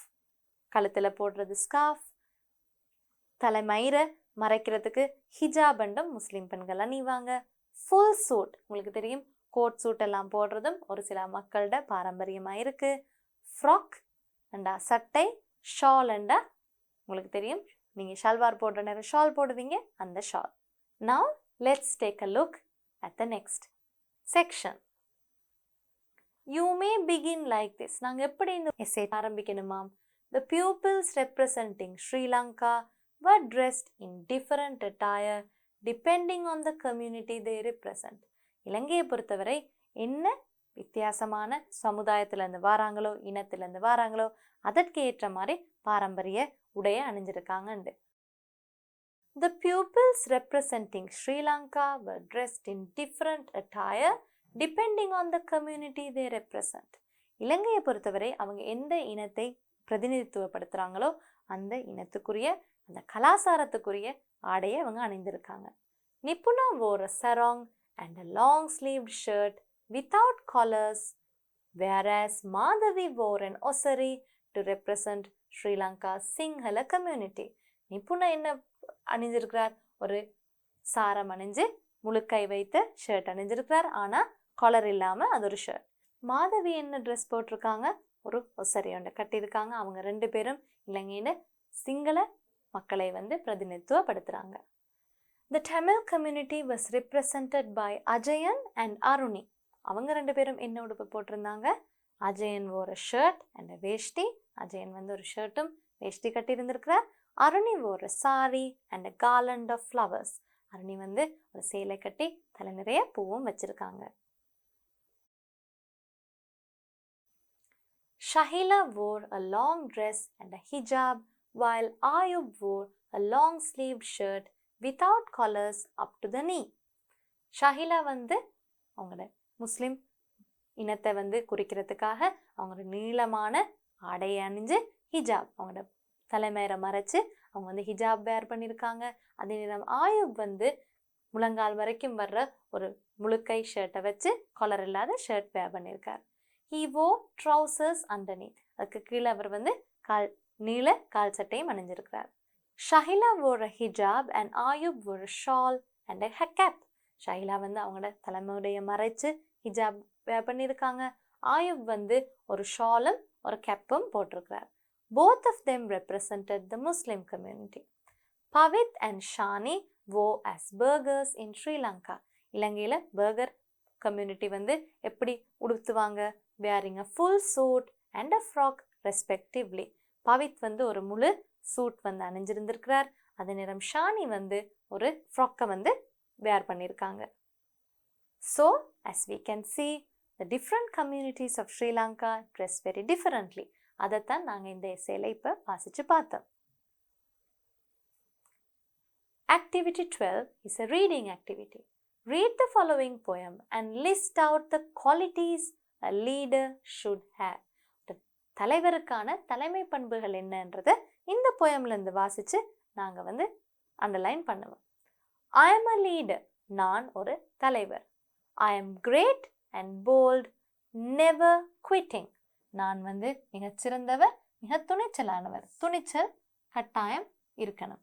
கழுத்தில் போடுறது ஸ்கார்ஃப், தலைமயிரை மறைக்கிறதுக்கு ஹிஜாப் என்றும் முஸ்லீம் பெண்கள் அணிவாங்க. ஃபுல் சூட் உங்களுக்கு தெரியும், கோட் சூட் எல்லாம் போடுறதும் ஒரு சில மக்களோட பாரம்பரியமாக இருக்குது. ஃப்ராக் அண்டா சட்டை, ஷால் அண்டா உங்களுக்கு தெரியும் நீங்கள் ஷல்வார் போடுற நேரம் ஷால் போடுவீங்க, அந்த shawl. Now let's take a look at the next section. You may begin like this. நாங்கள் எப்படி இந்த essay ஆரம்பிக்கணுமா? The pupils representing Sri Lanka were dressed in different attire depending on the community they represent. இலங்கையை பொறுத்தவரை என்ன வித்தியாசமான சமுதாயத்திலேருந்து வாராங்களோ, இனத்திலேருந்து வாராங்களோ, அதற்கு ஏற்ற மாதிரி பாரம்பரிய உடைய அணிஞ்சிருக்காங்க. The pupils representing Sri Lanka were dressed in different attire depending on the community they represent. இலங்கையை பொறுத்தவரை அவங்க எந்த இனத்தை பிரதிநிதித்துவப்படுத்துகிறாங்களோ அந்த இனத்துக்குரிய அந்த கலாசாரத்துக்குரிய ஆடையை அவங்க அணிந்திருக்காங்க. நிபுணா wore a sarong and a long sleeved shirt without collars, whereas Madhavi wore an osari to represent Sri Lanka's Sinhala community. நிபுணா என்ன அணிஞ்சிருக்கிறார்? ஒரு சாரம் அணிஞ்சு முழுக்கை வைத்த ஷர்ட் அணிஞ்சிருக்கிறார். ஆனால் காலர் இல்லாமல் அது ஒரு ஷர்ட். மாதவி என்ன ட்ரெஸ் போட்டிருக்காங்க? ஒரு ஒசரி ஒன்றை கட்டியிருக்காங்க. அவங்க 2 பேரும் இலங்கையில சிங்கள மக்களை பிரதிநிதித்துவப்படுத்துகிறாங்க. The Tamil community was represented by Ajayan and Aruni. அவங்க 2 பேரும் என்ன உடுப்பு போட்டிருந்தாங்க? Ajayan wore a shirt and a வேஷ்டி. அஜயன் ஒரு ஷர்ட்டும் வேஷ்டி கட்டி இருந்திருக்கிறார். Aruni wore a saree and a garland of flowers. Aruni ஒரு சேலை கட்டி தலை நிறைய பூவும் வச்சிருக்காங்க. Shahila wore a long dress and a hijab, while Ayub wore a long sleeved shirt without collars up to the knee. Shahila அவங்களோட முஸ்லிம் இனத்தை குறிக்கிறதுக்காக அவங்க நீளமான ஆடையை அணிஞ்சு ஹிஜாப் அவங்களோட தலைமையை மறைச்சு அவங்க ஹிஜாப் வேர் பண்ணியிருக்காங்க. அதே நேரம் ஆயுப் முழங்கால் வரைக்கும் வர்ற ஒரு முழுக்கை ஷர்ட்டை வச்சு காலர் இல்லாத ஷர்ட் வேர் பண்ணியிருக்கார். He wore trousers underneath. அதுக்கு கீழே அவர் நீல கால் சட்டையும் அணிஞ்சிருக்கிறார். Shahila wore a hijab and Ayub wore a shawl and a cap. Shahila அவங்களோட தலைமுறையை மறைச்சு ஹிஜாப் வேர் பண்ணியிருக்காங்க. ஆயுப் ஒரு ஷாலும் ஒரு கேப்பும் போட்டிருக்கிறார். Both of them represented the Muslim community. Pavit and Shani wore as burghers in Sri Lanka. இலங்கையில பர்கர் கம்யூனிட்டி எப்படி உடுத்துவாங்க? wearing a full suit and a frock respectively. Pavith ஒரு முழு சூட் அணிஞ்சிருந்திருக்கிறார். அதே நேரம் ஷானி ஒரு ஃப்ராக்கை வேர் பண்ணியிருக்காங்க. So, as we can see, the different communities of Sri Lanka dress very differently. அதைத்தான் நாங்கள் இந்த எஸ்ஸேல இப்போ வாசிச்சு பார்த்தோம். Activity 12 is a reading activity. Read the following poem and list out the qualities a leader should have. தலைவருக்கான தலைமை பண்புகள் என்னன்றதை இந்த போயம்லேருந்து வாசித்து நாங்கள் அண்டர்லைன் பண்ணுவோம். I am a leader. நான் ஒரு தலைவர். I am great and bold, never quitting. நான் மிகச்சிறந்தவர், மிக துணிச்சலானவர். துணிச்சல் கட்டாயம் இருக்கணும்.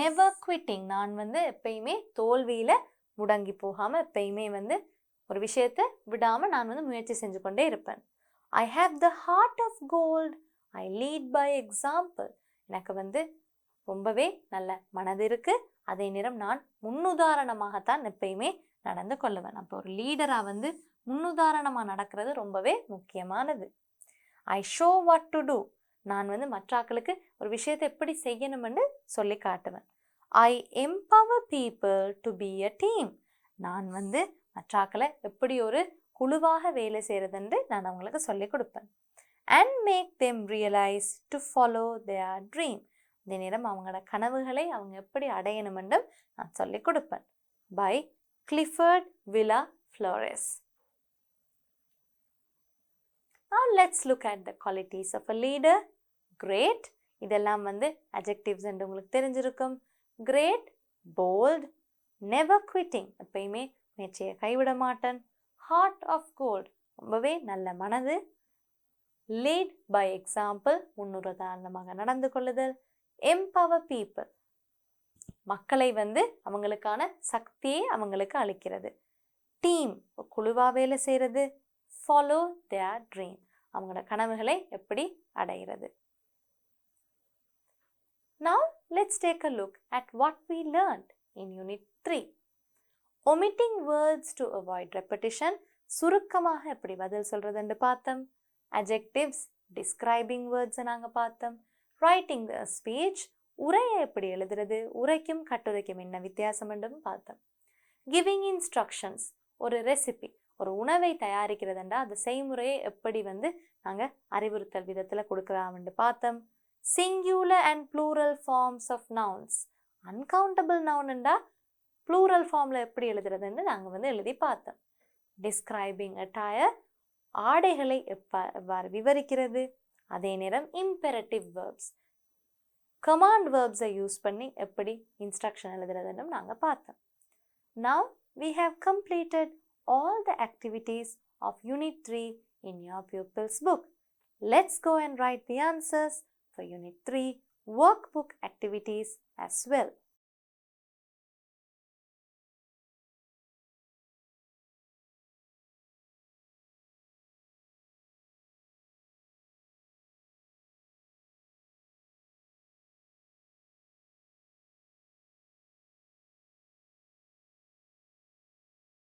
Never quitting. நான் எப்பயுமே தோல்வியில் முடங்கி போகாமல் எப்பயுமே ஒரு விஷயத்தை விடாமல் நான் முயற்சி செஞ்சு கொண்டே இருப்பேன். I have the heart of gold. I lead by example. எனக்கு ரொம்பவே நல்ல மனது இருக்கு. அதே நேரம் நான் முன்னுதாரணமாகத்தான் எப்பயுமே நடந்து கொள்ளுவேன். அப்போ ஒரு லீடராக முன்னுதாரணமாக நடக்கிறது ரொம்பவே முக்கியமானது. I show what to do. நான் மற்றாக்களுக்கு ஒரு விஷயத்தை எப்படி செய்யணும்னு சொல்லி காட்டுவேன். I empower people to be a team. நான் மற்றாக்களை எப்படி ஒரு குழுவாக வேலை செய்கிறதுன்னு நான் அவங்களுக்கு சொல்லி கொடுப்பேன். And make them realize to follow their dream. அதே நேரம் அவங்களோட கனவுகளை அவங்க எப்படி அடையணும்னு நான் சொல்லி கொடுப்பேன். By Clifford Villa Flores. Now let's look at the qualities of a leader. Great. இதெல்லாம் adjectives என்று உங்களுக்கு தெரிஞ்சிருக்கும். Great, bold, never quitting. எப்பயுமே முயற்சியை கைவிட மாட்டேன். Heart of gold. ரொம்பவே நல்ல மனது. Lead by example. முன்னுதாரணமாக நடந்து கொள்ளுதல். Empower people. மக்களை அவங்களுக்கான சக்தியை அவங்களுக்கு அளிக்கிறது. Team. குழுவா வேலை செய்கிறது. Follow their dream. அவங்களோட கனவுகளை எப்படி அடைகிறது. Now let's take a look at what we learned in Unit 3. Omitting words to avoid repetition. சுருக்கமாக எப்படி பதில் சொல்றதுன்னு பார்த்தோம். Adjectives, describing words நாங்கள் பார்த்தோம். Writing a speech. உரையை எப்படி எழுதுறது, உரைக்கும் கட்டுரைக்கும் என்ன வித்தியாசம் என்றும் பார்த்தோம். Giving instructions. ஒரு ரெசிபி, ஒரு உணவை தயாரிக்கிறதுண்டா அது செய்முறையை எப்படி நாங்கள் அறிவுறுத்தல் விதத்தில் கொடுக்கலாம்னு பார்த்தோம். Singular and plural forms of nouns. Uncountable noun என்றா plural formல எப்படி எழுதுறதுன்னு நாங்கள் எழுதி பார்த்தோம். Describing attire. ஆடைகளை எவ்வாறு விவரிக்கிறது. அதே நேரம் imperative verbs, command verbs-ஐ யூஸ் பண்ணி எப்படி இன்ஸ்ட்ரக்ஷன் எழுதுறதுன்னு நாங்கள் பார்த்தோம். Now we have completed all the activities of Unit 3 in your pupil's book. Let's go and write the answers for Unit 3 workbook activities as well.